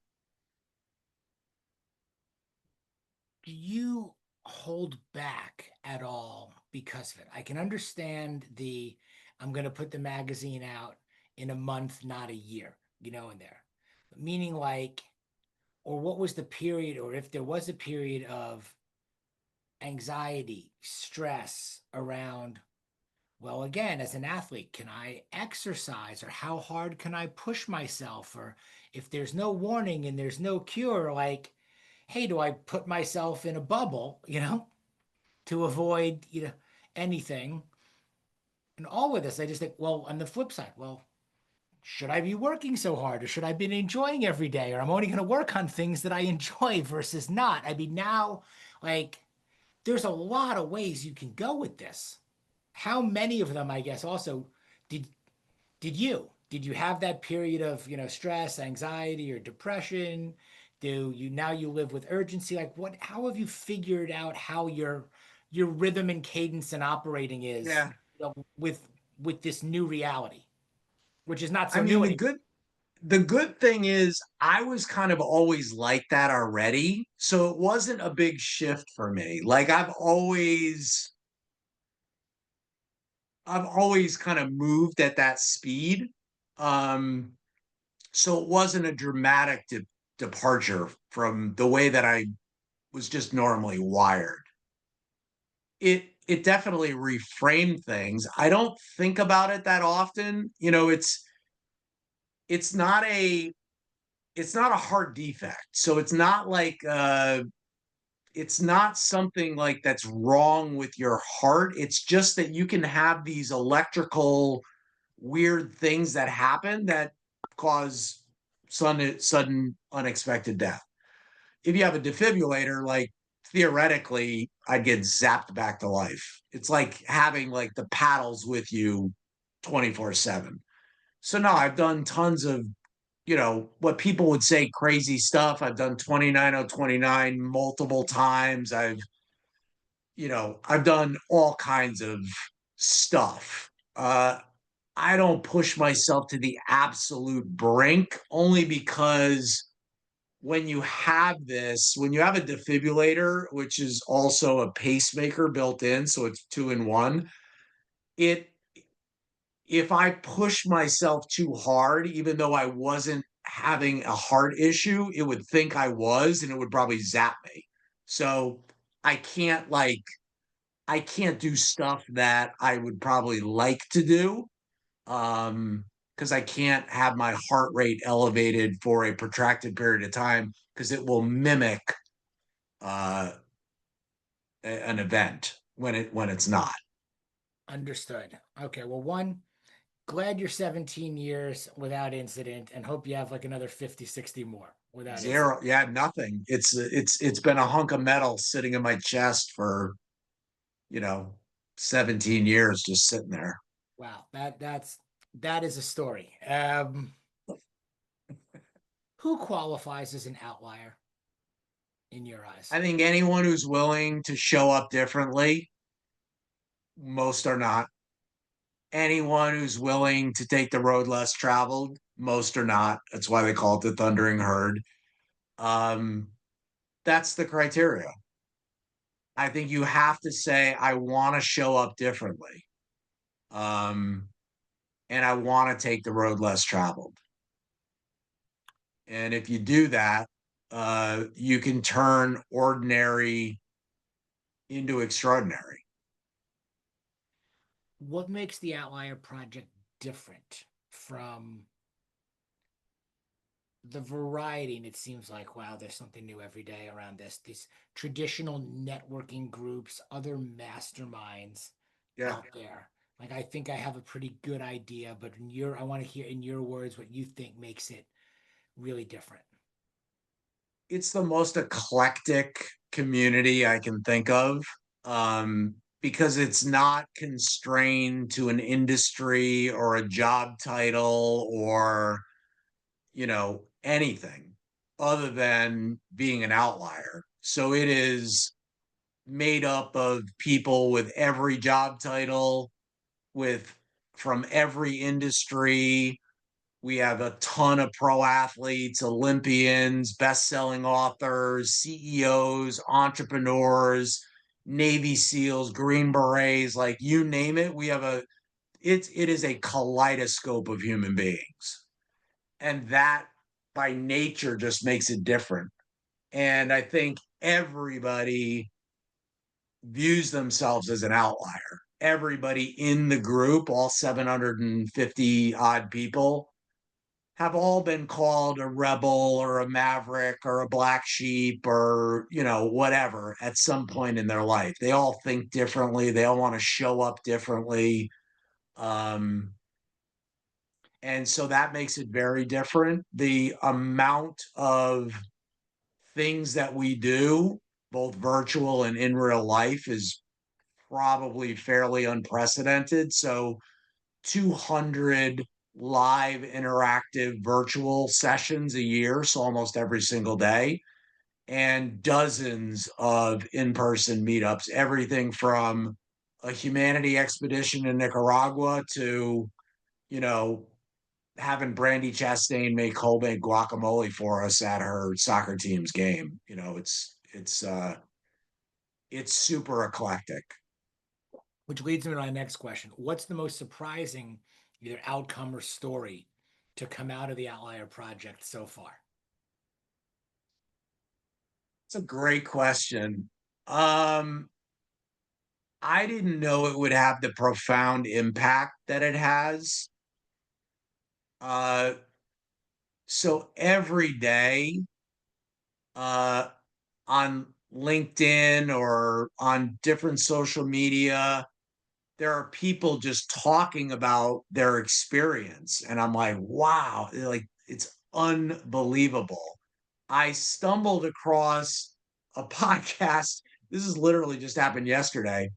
Do you hold back at all because of it? I can understand I'm going to put the magazine out in a month, not a year, in there. Meaning like, or what was the period, or if there was a period of anxiety, stress around, well, again, as an athlete, can I exercise, or how hard can I push myself? Or if there's no warning and there's no cure, like, hey, do I put myself in a bubble, to avoid, anything? And all with this, I just think, well, on the flip side, well, should I be working so hard, or should I be enjoying every day? Or I'm only going to work on things that I enjoy versus not. I mean, now, like, there's a lot of ways you can go with this. How many of them, I guess, also did did you have that period of, stress, anxiety, or depression? Do you now you live with urgency? Like, how have you figured out how your rhythm and cadence and operating is, Yeah. with this new reality, which is not I so mean, new the anymore? good the good thing is I was kind of always like that already. So it wasn't a big shift for me. Like I've always kind of moved at that speed. Um, so it wasn't a dramatic departure from the way that I was just normally wired. It definitely reframed things. I don't think about it that often. It's not a it's not a heart defect. So it's not something like that's wrong with your heart. It's just that you can have these electrical weird things that happen that cause sudden unexpected death. If you have a defibrillator, like theoretically, I'd get zapped back to life. It's like having like the paddles with you 24/7. So no, I've done tons of, what people would say crazy stuff. I've done 29 multiple times. I've done all kinds of stuff. I don't push myself to the absolute brink only because when you have a defibrillator, which is also a pacemaker built in, so it's two in one, it if I push myself too hard, even though I wasn't having a heart issue, it would think I was and it would probably zap me. So I can't like I can't do stuff that I would probably like to do. Because I can't have my heart rate elevated for a protracted period of time because it will mimic uh, an event when it's not. Understood. Okay, well, one, glad you're 17 years without incident, and hope you have like another 50, 60 more without incident. Zero, yeah, nothing. It's been a hunk of metal sitting in my chest for you know 17 years, just sitting there. Wow, that is a story. Who qualifies as an outlier in your eyes? I think anyone who's willing to show up differently, most are not. Anyone who's willing to take the road less traveled, most are not. That's why they call it the Thundering Herd. Um, that's the criteria. I think you have to say, I want to show up differently. Um, and I want to take the road less traveled. And if you do that, you can turn ordinary into extraordinary. What makes the Outlier Project different from the variety? And it seems like, wow, there's something new every day around this. These traditional networking groups, other masterminds Yeah. out there. Like, I think I have a pretty good idea, but I want to hear in your words what you think makes it really different. It's the most eclectic community I can think of, because it's not constrained to an industry or a job title or anything other than being an outlier. So it is made up of people with every job title, with from every industry. We have a ton of pro athletes, Olympians, best-selling authors, CEOs, entrepreneurs, Navy SEALs, Green Berets, like you name it. We have it is a kaleidoscope of human beings. And that by nature just makes it different. And I think everybody views themselves as an outlier. Everybody in the group, all 750 odd people, have all been called a rebel or a maverick or a black sheep or, whatever at some point in their life. They all think differently. They all want to show up differently. Um, and so that makes it very different. The amount of things that we do, both virtual and in real life, is probably fairly unprecedented. So 200 live interactive virtual sessions a year, so almost every single day, and dozens of in-person meetups, everything from a humanity expedition in Nicaragua to, you know, having Brandy Chastain make homemade guacamole for us at her soccer team's game. It's super eclectic. Which leads me to my next question. What's the most surprising either outcome or story to come out of the Outlier Project so far? It's a great question. Um, I didn't know it would have the profound impact that it has. Uh, so every day, uh, on LinkedIn or on different social media, there are people just talking about their experience. And I'm like, wow, like it's unbelievable. I stumbled across a podcast. This has literally just happened yesterday.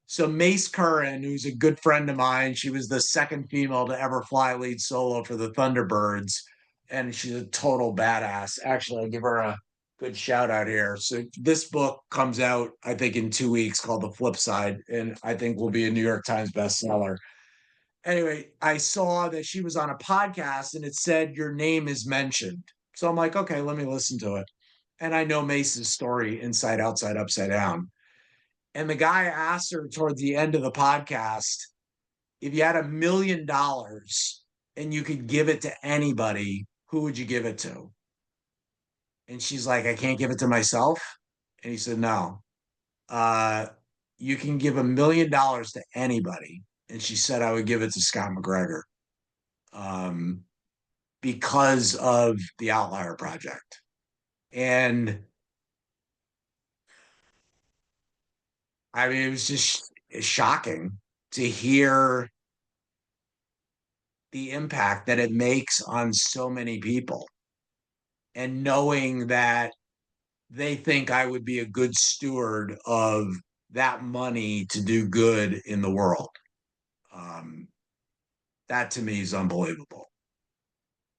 So Mace Curran, who's a good friend of mine, she was the second female to ever fly lead solo for the Thunderbirds, and she's a total badass. Actually, I'll give her a good shout out here. So this book comes out, I think, in 2 weeks called The Flip Side, and I think will be a New York Times bestseller. Anyway, I saw that she was on a podcast and it said your name is mentioned. So I'm like, okay, let me listen to it. And I know Mace's story inside, outside, upside down. And the guy asked her towards the end of the podcast, if you had $1 million and you could give it to anybody, who would you give it to? And she's like, I can't give it to myself. And he said, no, uh, you can give $1 million to anybody. And she said, I would give it to Scott MacGregor, um, because of the Outlier Project. And I mean, it was just shocking to hear the impact that it makes on so many people, and knowing that they think I would be a good steward of that money to do good in the world. Um, that to me is unbelievable.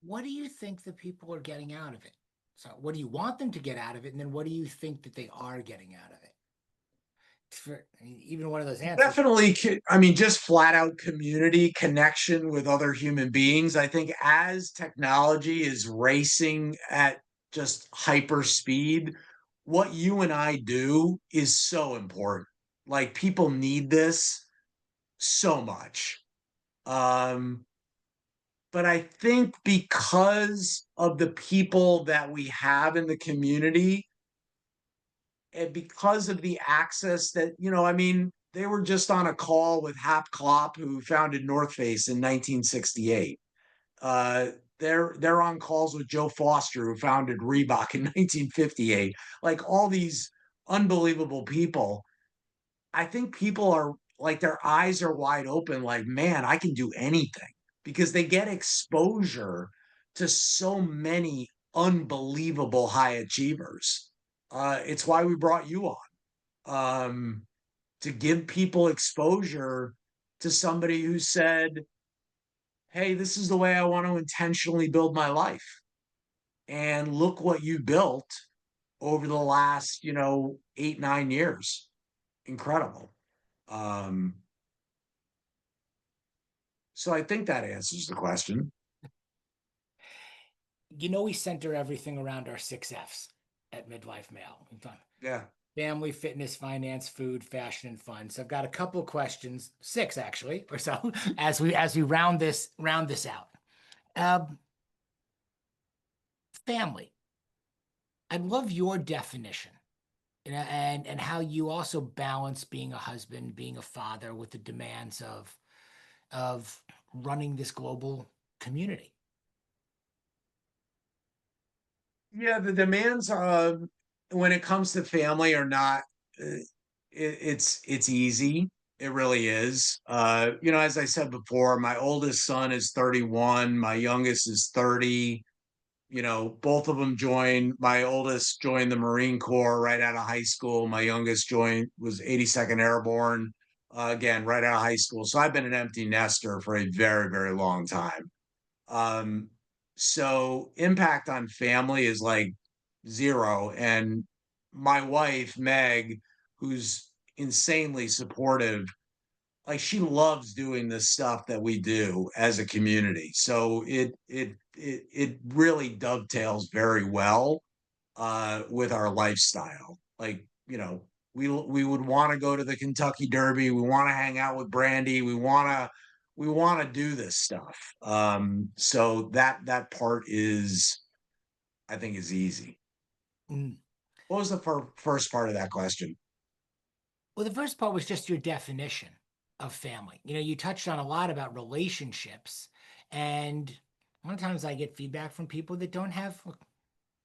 What do you think the people are getting out of it? So, what do you want them to get out of it? And then what do you think that they are getting out of it? I mean, even one of those answers. Definitely, I mean, just flat out community connection with other human beings. I think as technology is racing at just hyper speed, what you and I do is so important. Like people need this so much. Um, but I think because of the people that we have in the community, and because of the access that, I mean, they were just on a call with Hap Klopp, who founded North Face in 1968. Uh, they're on calls with Joe Foster, who founded Reebok in 1958. Like all these unbelievable people. I think people are like their eyes are wide open, like, man, I can do anything because they get exposure to so many unbelievable high achievers. It's why we brought you on, to give people exposure to somebody who said, hey, this is the way I want to intentionally build my life. And look what you built over the last, 8, 9 years. incredible. Um, so I think that answers the question. You know, we center everything around our 6 F's at Midlife Male. We've done Yeah. family, fitness, finance, food, fashion, and fun. So I've got a couple of questions, six actually, or so, as we round this out. Um, Family. I'd love your definition, and how you also balance being a husband, being a father with the demands of running this global community. Yeah, the demands when it comes to family are not it's easy. It really is. As I said before, my oldest son is 31, my youngest is 30. Both of them joined. My oldest joined the Marine Corps right out of high school. My youngest joined was 82nd Airborne, again right out of high school. So I've been an empty nester for a very, very long time. Um, so impact on family is like zero. And my wife, Meg, who's insanely supportive, like she loves doing this stuff that we do as a community. So it really dovetails very well with our lifestyle. Like, we would want to go to the Kentucky Derby. We want to hang out with Brandy. We want to do this stuff. So that part is, I think, is easy. Mm. What was the first part of that question? Well, the first part was just your definition of family. You touched on a lot about relationships, and a lot of times I get feedback from people that don't have, look,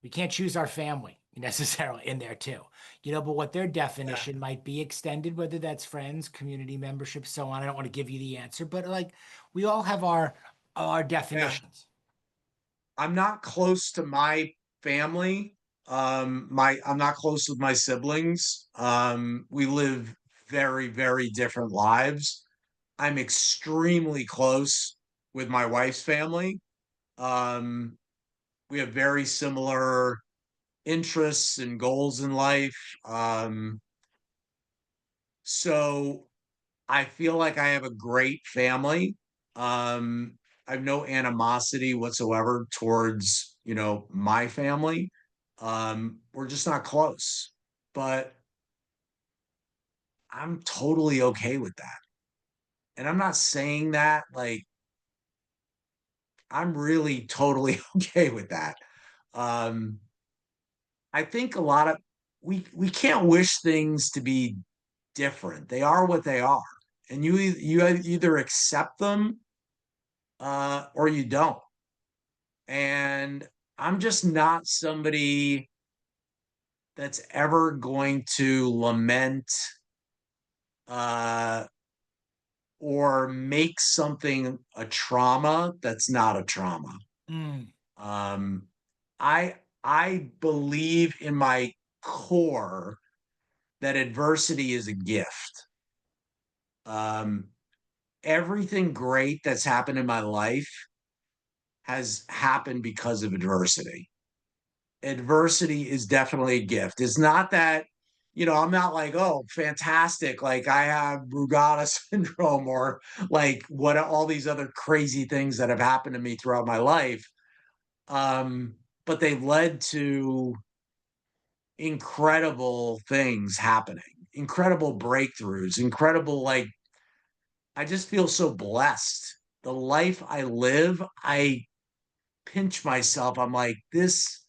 we can't choose our family necessarily in there too. But what their Yeah, definition might be extended, whether that's friends, community membership, so on. I don't want to give you the answer, but like we all have our yeah. definitions. I'm not close to my family. I'm not close with my siblings. We live very, very different lives. I'm extremely close with my wife's family. Um, we have very similar interests and goals in life. So I feel like I have a great family. Um, I have no animosity whatsoever towards, my family. We're just not close, but I'm totally okay with that. And I'm not saying that like I'm really totally okay with that. Um, I think a lot of we can't wish things to be different. They are what they are, and you either accept them or you don't. And I'm just not somebody that's ever going to lament uh, or make something a trauma that's not a trauma. Mm, Um, I believe in my core that adversity is a gift. Um, Everything great that's happened in my life has happened because of adversity. Adversity is definitely a gift. It's not that, I'm not like, oh, fantastic. Like I have Brugada syndrome or like what all these other crazy things that have happened to me throughout my life. But they led to incredible things happening, incredible breakthroughs, incredible, like, I just feel so blessed. The life I live, I pinch myself. I'm like, this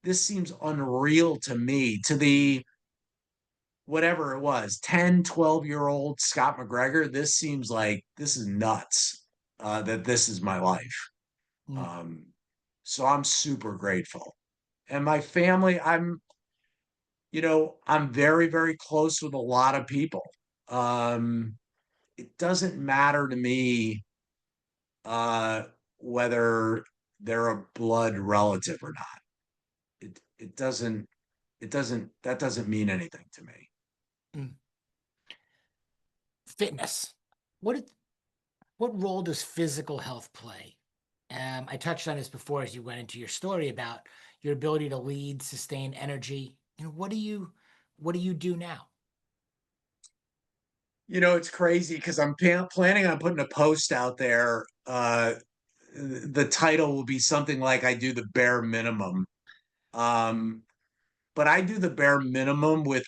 seems unreal to me, to the whatever it was, 10, 12-year old Scott MacGregor. This seems like this is nuts, that this is my life. mm. Um, so I'm super grateful. And my family, I'm very, very close with a lot of people. Um, it doesn't matter to me uh, whether they're a blood relative or not. That doesn't mean anything to me. Mm. Fitness. What what role does physical health play? I touched on this before as you went into your story about your ability to lead, sustain energy. What do you do now? It's crazy because I'm planning on putting a post out there. The title will be something like I do the bare minimum. Um, but I do the bare minimum with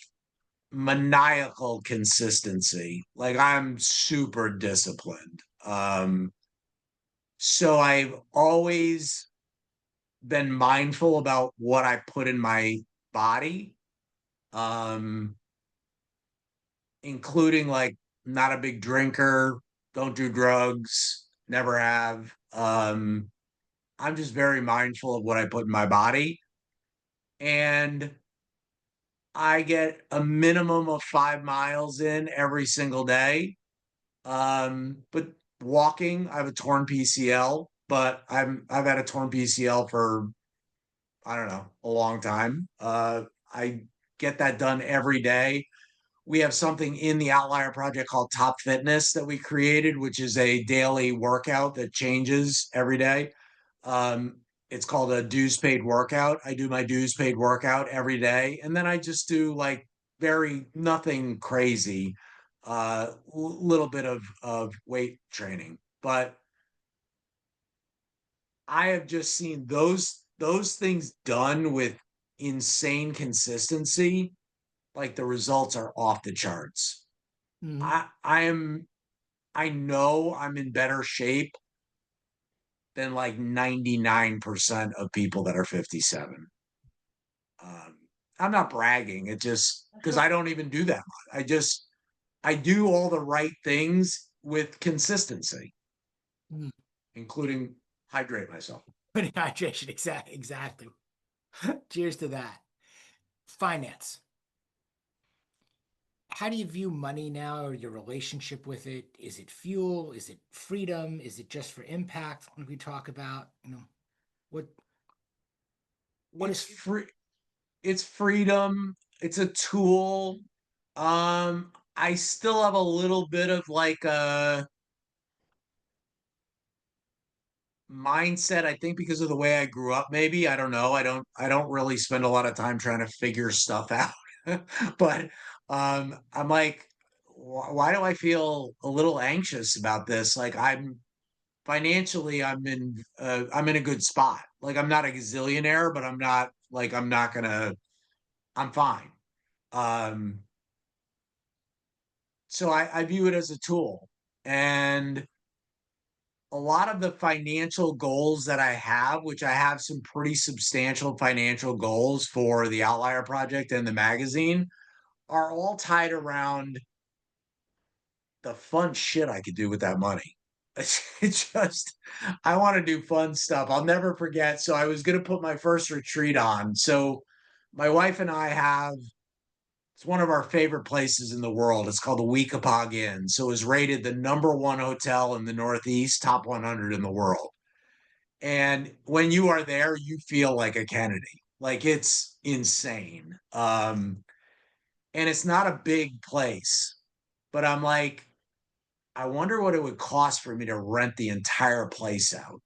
maniacal consistency. Like I'm super disciplined. So I've always been mindful about what I put in my body, um, including like not a big drinker, don't do drugs, never have. I'm just very mindful of what I put in my body. And I get a minimum of 5 miles in every single day. But walking, I have a torn PCL, but I've had a torn PCL for I don't know, a long time. I get that done every day. We have something in the Outlier project called Top Fitness that we created, which is a daily workout that changes every day. Um, it's called a dues paid workout. I do my dues paid workout every day, and then I just do like very nothing crazy, little bit of weight training. But I have just seen those things done with insane consistency. Like the results are off the charts. Mhm. I know I'm in better shape than like 99% of people that are 57. Um, I'm not bragging. It just because I don't even do that much. I do all the right things with consistency, Mhm. including hydrate myself. Putting hydration, exactly. Cheers to that. Finance. How do you view money now, or your relationship with it? Is it fuel? Is it freedom? Is it just for impact? When we talk about, what what It's is free. It's freedom. It's a tool. I still have a little bit of like a mindset, I think because of the way I grew up, maybe. I don't know. I don't really spend a lot of time trying to figure stuff out. But I'm like, why do I feel a little anxious about this? Like I'm financially I'm in a good spot. Like I'm not a gazillionaire, but I'm not gonna I'm fine. Um so I view it as a tool. And a lot of the financial goals that I have, which I have some pretty substantial financial goals for the Outlier Project and the magazine, are all tied around the fun shit I could do with that money. It's just, I want to do fun stuff. I'll never forget. So I was going to put my first retreat on. So my wife and I have it's one of our favorite places in the world. It's called the Weekapaug Inn. So it was rated the number one hotel in the Northeast, top 100 in the world. And when you are there, you feel like a Kennedy. Like it's insane. And it's not a big place, but I'm like, I wonder what it would cost for me to rent the entire place out.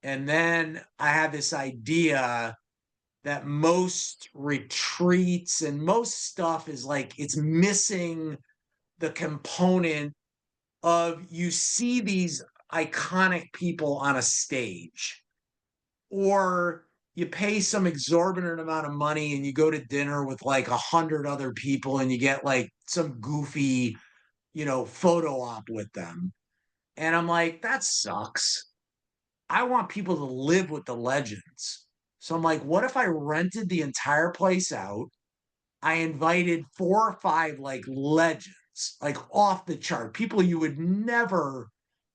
And then I had this idea that most retreats and most stuff is like it's missing the component of you see these iconic people on a stage, or you pay some exorbitant amount of money and you go to dinner with like 100 other people and you get like some goofy, photo op with them. And I'm like, that sucks. I want people to live with the legends. So I'm like, what if I rented the entire place out? I invited 4 or 5 like legends, like off the chart, people you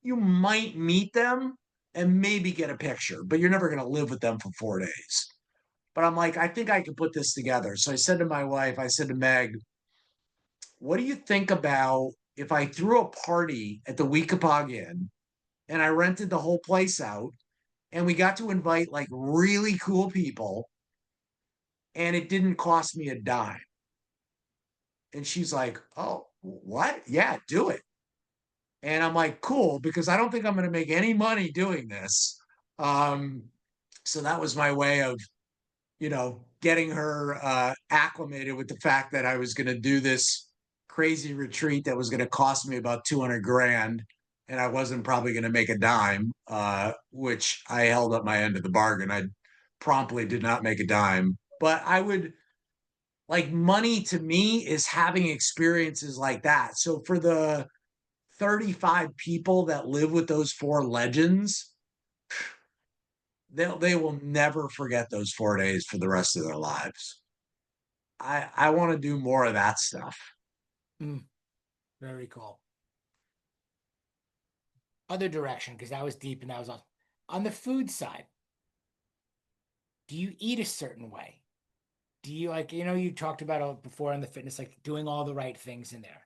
might meet them and maybe get a picture, but you're never going to live with them for 4 days. But I'm like, I think I can put this together. So I said to my wife, I said to Meg, what do you think about if I threw a party at the Weekapaug Inn and I rented the whole place out and we got to invite like really cool people and it didn't cost me a dime? And she's like, oh, what? Yeah, do it. And I'm like, cool, because I don't think I'm going to make any money doing this. Um, so that was my way of, getting her acclimated with the fact that I was going to do this crazy retreat that was going to cost me about 200 grand, and I wasn't probably going to make a dime, which I held up my end of the bargain. I promptly did not make a dime, but I would like money to me is having experiences like that. So for the 35 people that live with those four legends, they will never forget those 4 days for the rest of their lives. I want to do more of that stuff. Mm, very cool. Other direction, because that was deep and that was on the food side. Do you eat a certain way? Do you like, you talked about before on the fitness, like doing all the right things in there.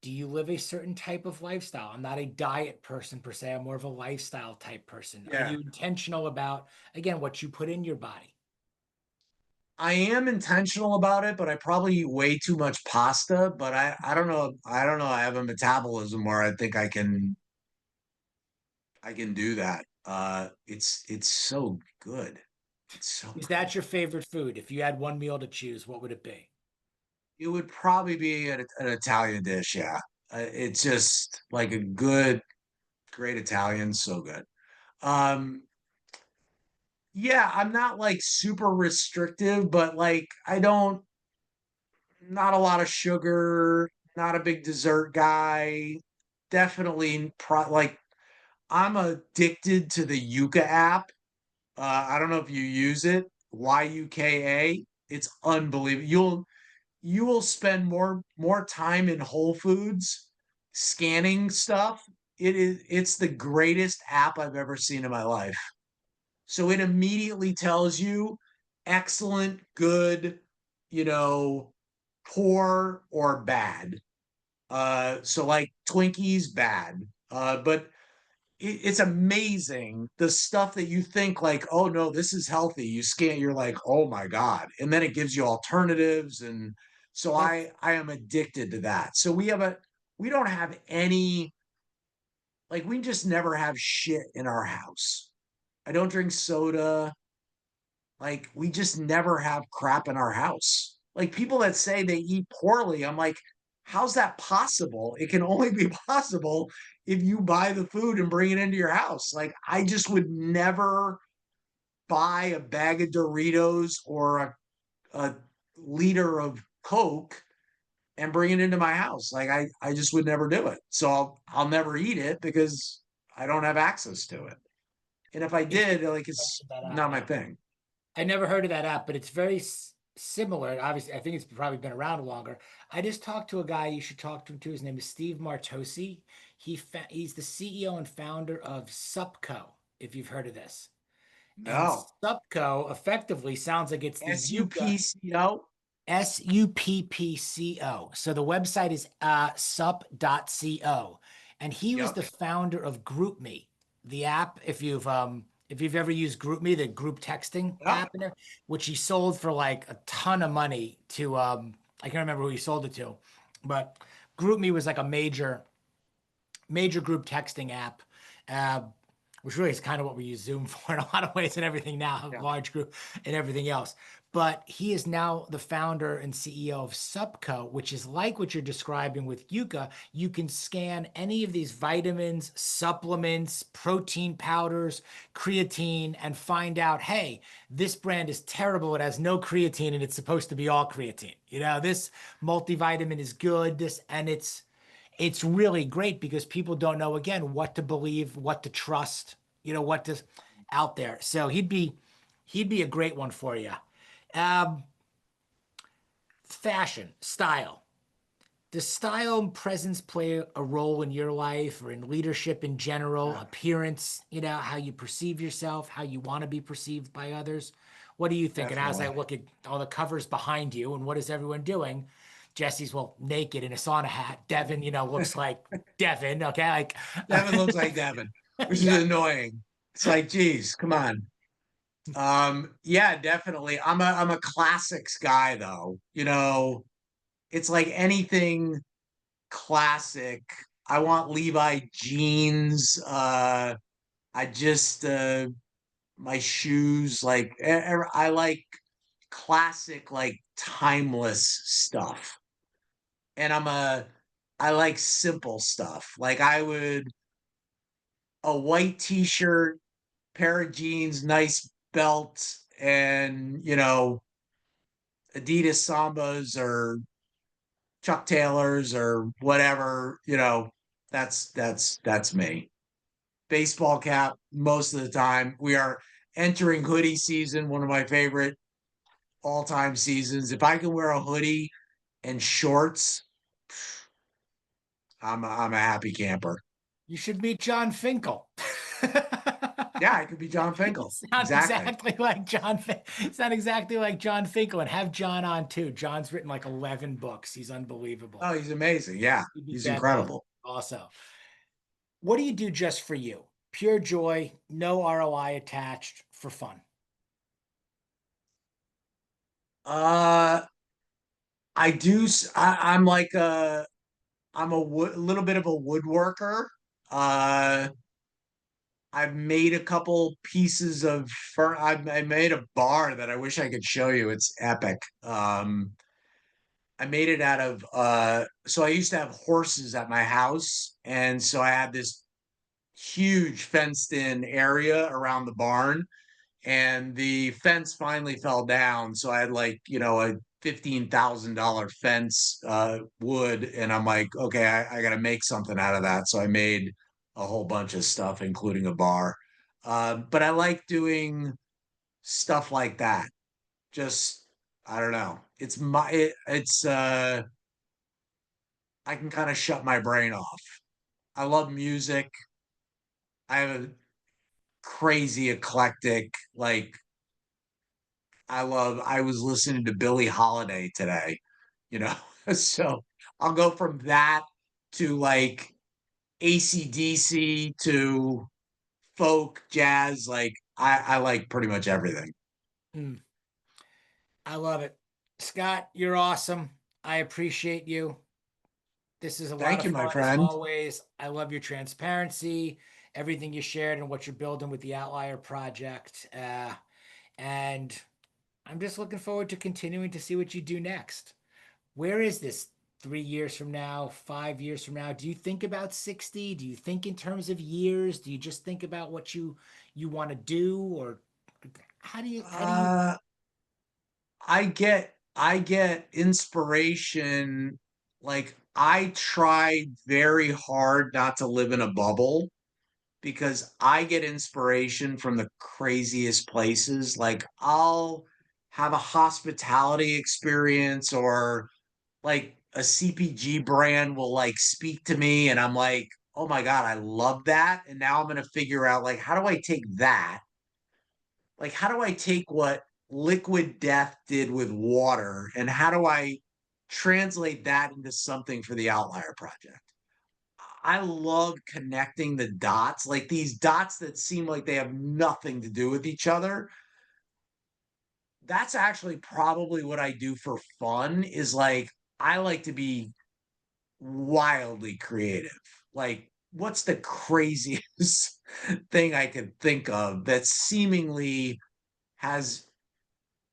Do you live a certain type of lifestyle? I'm not a diet person per se. I'm more of a lifestyle type person. Are Yeah. you intentional about, again, what you put in your body? I am intentional about it, but I probably eat way too much pasta. But I don't know. I don't know. I have a metabolism where I think I can do that. It's so good. It's so Is good. that your favorite food? If you had one meal to choose, what would it be? It would probably be an Italian dish. Yeah, it's just like a good, great Italian. So good. Um, yeah, I'm not like super restrictive, but like I don't, not a lot of sugar, not a big dessert guy. Definitely like I'm addicted to the Yuka app. I don't know if you use it, YUKA. It's unbelievable. You will spend more time in Whole Foods scanning stuff. It's the greatest app I've ever seen in my life. So it immediately tells you excellent, good, you know, poor or bad. So like Twinkies, bad. But it's amazing the stuff that you think like, oh no, this is healthy. You scan, you're like, oh my God. And then it gives you alternatives. And so That's I am addicted to that. So we don't have any, like we just never have shit in our house. I don't drink soda. Like we just never have crap in our house. Like people that say they eat poorly, I'm like, how's that possible? It can only be possible if you buy the food and bring it into your house. Like I just would never buy a bag of Doritos or a liter of Coke and bring it into my house. Like I just would never do it. So I'll never eat it because I don't have access to it. And if I did, interesting. like You it's mentioned that app not my now. thing. I never heard of that app, but it's very similar. Obviously, I think it's probably been around longer. I just talked to a guy you should talk to him too. His name is Steve Martosi. He's the CEO and founder of Supco, if you've heard of this. And No. Supco effectively sounds like it's the Yuka SUPCO. SUPPCO. So the website is sup.co. And he was Yep. the founder of GroupMe, the app. If you've ever used GroupMe, the group texting Yep. app in there, which he sold for like a ton of money to I can't remember who he sold it to, but GroupMe was like a major group texting app, uh, which really is kind of what we use Zoom for in a lot of ways and everything now, Yeah. large group and everything else. But he is now the founder and CEO of Supco, which is like what you're describing with Yuka. You can scan any of these vitamins, supplements, protein powders, creatine, and find out, hey, this brand is terrible. It has no creatine and it's supposed to be all creatine. This multivitamin is good. It's really great because people don't know again what to believe, what to trust, what to out there. So he'd be a great one for you. Um, Fashion, style. Does style and presence play a role in your life or in leadership in general? Yeah. Appearance, how you perceive yourself, how you want to be perceived by others. What do you think? And as I Definitely. look at all the covers behind you and what is everyone doing? Jesse's well naked in a sauna hat. Devin, looks like Devin. Okay, like Devin looks like Devin, which is yeah, annoying. It's like, geez, come on. Yeah, definitely. I'm a classics guy though. It's like anything classic. I want Levi jeans. I just my shoes, like I like classic, like timeless stuff. and I like simple stuff. Like I would a white t-shirt, pair of jeans, nice belt, and Adidas Sambas or Chuck Taylors or whatever, that's me. Baseball cap most of the time. We are entering hoodie season, one of my favorite all-time seasons. If I can wear a hoodie and shorts, I'm a happy camper. You should meet John Finkel. Yeah, I could be John You Finkel. sound Exactly. exactly like sound exactly like John Finkel, and have John on too. John's written like 11 books. He's unbelievable. Oh, he's amazing. Yeah, He'd be he's fantastic. incredible. Also, what do you do just for you? Pure joy, no ROI attached, for fun. Uh, I do. I'm like I'm little bit of a woodworker. Uh, I've made a couple pieces of I made a bar that I wish I could show you. It's epic. I made it out of so I used to have horses at my house, and so I had this huge fenced in area around the barn, and the fence finally fell down. So I had like, a $15,000 fence, wood, and I'm like, okay, I got to make something out of that. So I made a whole bunch of stuff, including a bar. But I like doing stuff like that. Just, I don't know. It's I can kind of shut my brain off. I love music. I have a crazy eclectic, like I was listening to Billie Holiday today, you know. So I'll go from that to like AC/DC to folk, jazz. Like I like pretty much everything. Mm, I love it. Scott, you're awesome. I appreciate you. This is a lot Thank of you, my fun as friend. always. I love your transparency, everything you shared, and what you're building with the Outlier Project. And I'm just looking forward to continuing to see what you do next. Where is this 3 years from now, 5 years from now? Do you think about 60? Do you think in terms of years? Do you just think about what you want to do, or how do you? Uh I get inspiration. Like I tried very hard not to live in a bubble because I get inspiration from the craziest places. Like I'll have a hospitality experience, or like a CPG brand will like speak to me and I'm like, "Oh my God, I love that." And now I'm going to figure out like how do I take that? Like how do I take what Liquid Death did with water and how do I translate that into something for the Outlier Project? I love connecting the dots, like these dots that seem like they have nothing to do with each other. That's actually probably what I do for fun is like I like to be wildly creative. Like what's the craziest thing I could think of that seemingly has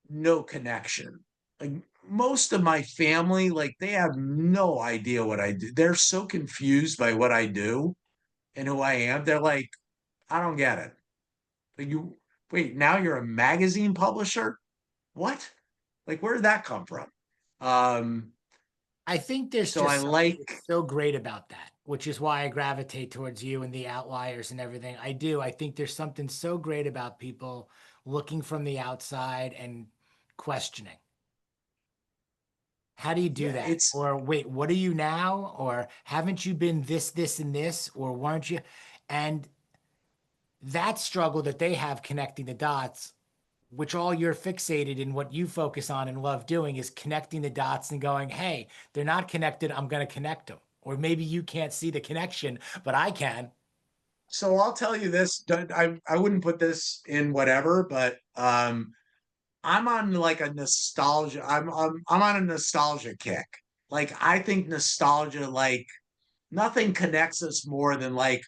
no connection? Like most of my family, like they have no idea what I do. They're so confused by what I do and who I am. They're like, I don't get it. Like you wait, now you're a magazine publisher? What? Like where did that come from? Um, I think there's so I just something like that's so great about that, which is why I gravitate towards you and the Outliers and everything. I do. I think there's something so great about people looking from the outside and questioning. How do you do yeah, that? it's Or wait, what are you now? Or haven't you been this, this, and this? Or weren't you? And that struggle that they have connecting the dots, which all you're fixated in, what you focus on and love doing is connecting the dots and going, hey, they're not connected. I'm going to connect them. Or maybe you can't see the connection, but I can. so I'll tell you this. I wouldn't put this in whatever, but I'm on like a nostalgia. I'm on a nostalgia kick. Like I think nostalgia, like nothing connects us more than like,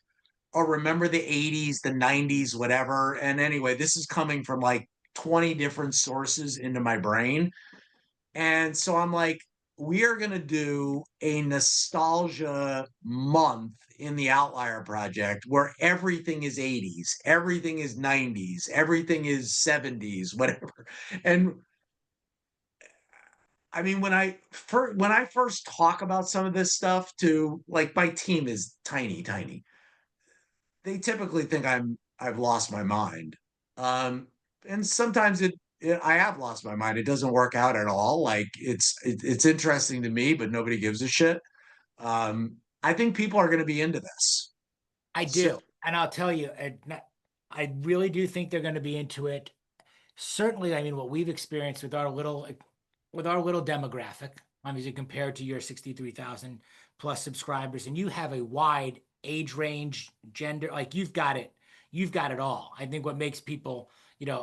oh, remember the 80s, the 90s, whatever. And anyway, this is coming from like 20 different sources into my brain. And so I'm like, we are going to do a nostalgia month in the Outlier Project where everything is 80s, everything is 90s, everything is 70s, whatever. And I mean, when I first talk about some of this stuff to like my team is tiny, tiny. They typically think I've lost my mind. Um, and sometimes I have lost my mind. It doesn't work out at all. Like it's interesting to me, but nobody gives a shit. I think people are going to be into this. I So, do. And I'll tell you, I really do think they're going to be into it. Certainly, I mean, what we've experienced with our little demographic, obviously compared to your 63,000 plus subscribers, and you have a wide age range, gender, like you've got it all. I think what makes people,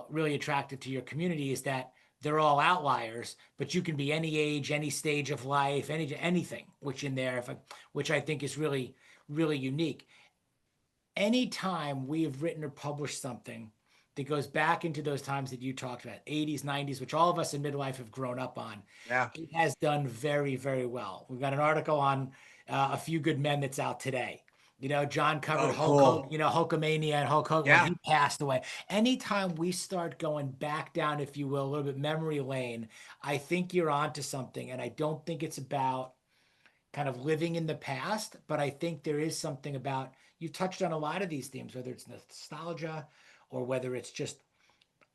really attractive to your community is that they're all outliers, but you can be any age, any stage of life, anything, which in there, which I think is really, really unique. Anytime we have written or published something that goes back into those times that you talked about, 80s, 90s, which all of us in midlife have grown up on, yeah. it has done very, very well. We've got an article on A Few Good Men that's out today. John covered Oh, Hulk cool. Hogan, Hulkamania and Hulk Hogan when Yeah. he passed away. Anytime we start going back down, if you will, a little bit memory lane, I think you're onto something. And I don't think it's about kind of living in the past, but I think there is something about you touched on a lot of these themes, whether it's nostalgia or whether it's just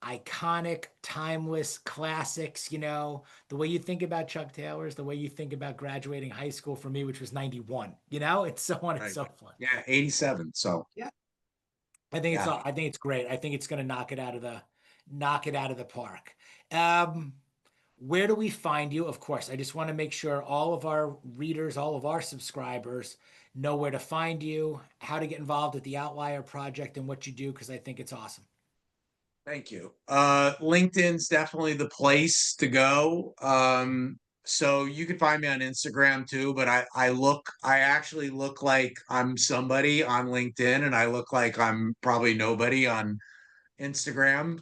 iconic, timeless classics, the way you think about Chuck Taylor's, the way you think about graduating high school for me, which was 91, it's so on and Right. so forth. Yeah. 87. So Yeah. I think it's yeah. all, I think it's great. I think it's going to knock it out of the park. Um, where do we find you? Of course, I just want to make sure all of our readers, all of our subscribers know where to find you, how to get involved with the Outlier Project and what you do, because I think it's awesome. Thank you. LinkedIn's definitely the place to go. So you can find me on Instagram too, but I actually look like I'm somebody on LinkedIn and I look like I'm probably nobody on Instagram,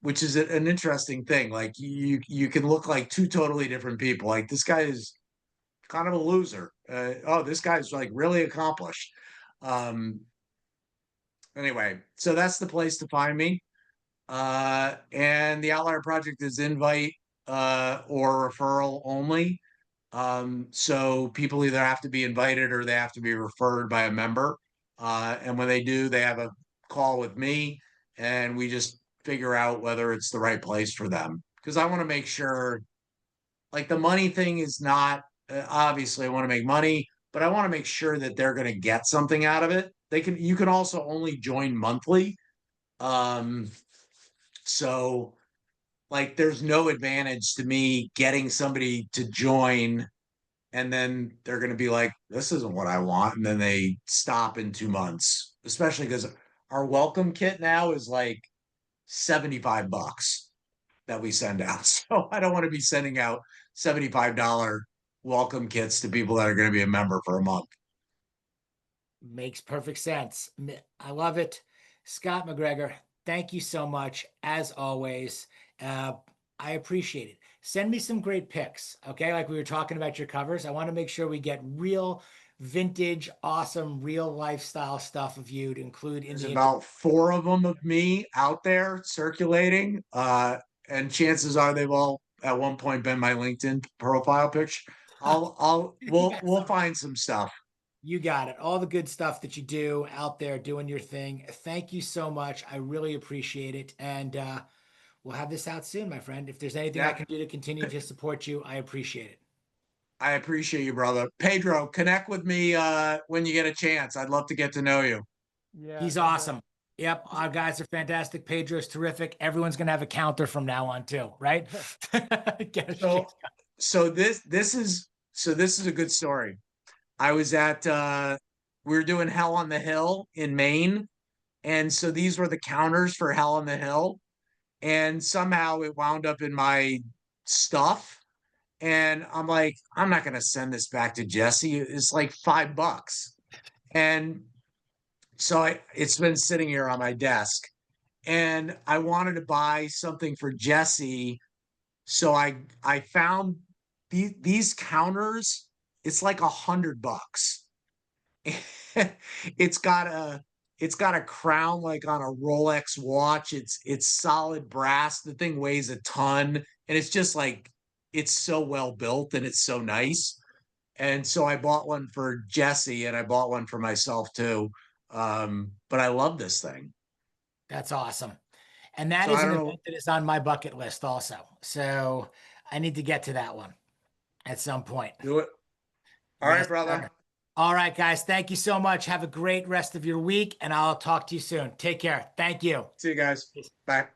which is an interesting thing. Like you can look like two totally different people. Like this guy is kind of a loser. Oh, this guy's like really accomplished. Um, anyway, so that's the place to find me. And the Outlier Project is invite or referral only. So people either have to be invited or they have to be referred by a member. And when they do, they have a call with me and we just figure out whether it's the right place for them. Because I want to make sure, like, the money thing is not obviously I want to make money, but I want to make sure that they're going to get something out of it. You can also only join monthly. Um, so like there's no advantage to me getting somebody to join and then they're going to be like, this isn't what I want. And then they stop in 2 months, especially because our welcome kit now is like $75 that we send out. So I don't want to be sending out $75 welcome kits to people that are going to be a member for a month. Makes perfect sense. I love it. Scott MacGregor, thank you so much, as always. Uh, I appreciate it. Send me some great pics, okay? Like we were talking about your covers. I want to make sure we get real vintage, awesome, real lifestyle stuff of you to include in There's the about four of them of me out there circulating. And chances are they've all at one point been my LinkedIn profile picture. You got We'll some. find some stuff. You got it. All the good stuff that you do out there doing your thing. Thank you so much. I really appreciate it. And we'll have this out soon, my friend. If there's anything I Yeah, can do to continue to support you, I appreciate it. I appreciate you, brother. Pedro, connect with me when you get a chance. I'd love to get to know you. Yeah, He's no doubt. awesome. Yep, our guys are fantastic. Pedro's terrific. Everyone's gonna have a counter from now on too, right? Get a So shit. so this is a good story. I was at we were doing Hell on the Hill in Maine. And so these were the counters for Hell on the Hill. And somehow it wound up in my stuff. And I'm like, I'm not gonna send this back to Jesse. It's like $5. And so it's been sitting here on my desk. And I wanted to buy something for Jesse. So I found these counters, it's like $100. It's got a it's got a crown like on a Rolex watch. It's solid brass. The thing weighs a ton, and it's just like it's so well built and it's so nice. And so I bought one for Jesse and I bought one for myself too. But I love this thing. That's awesome. And that So is I an don't know. event that is on my bucket list also. So I need to get to that one at some point. Do it. All right, Yes, brother. sir. All right, guys. Thank you so much. Have a great rest of your week, and I'll talk to you soon. Take care. Thank you. See you guys. Bye.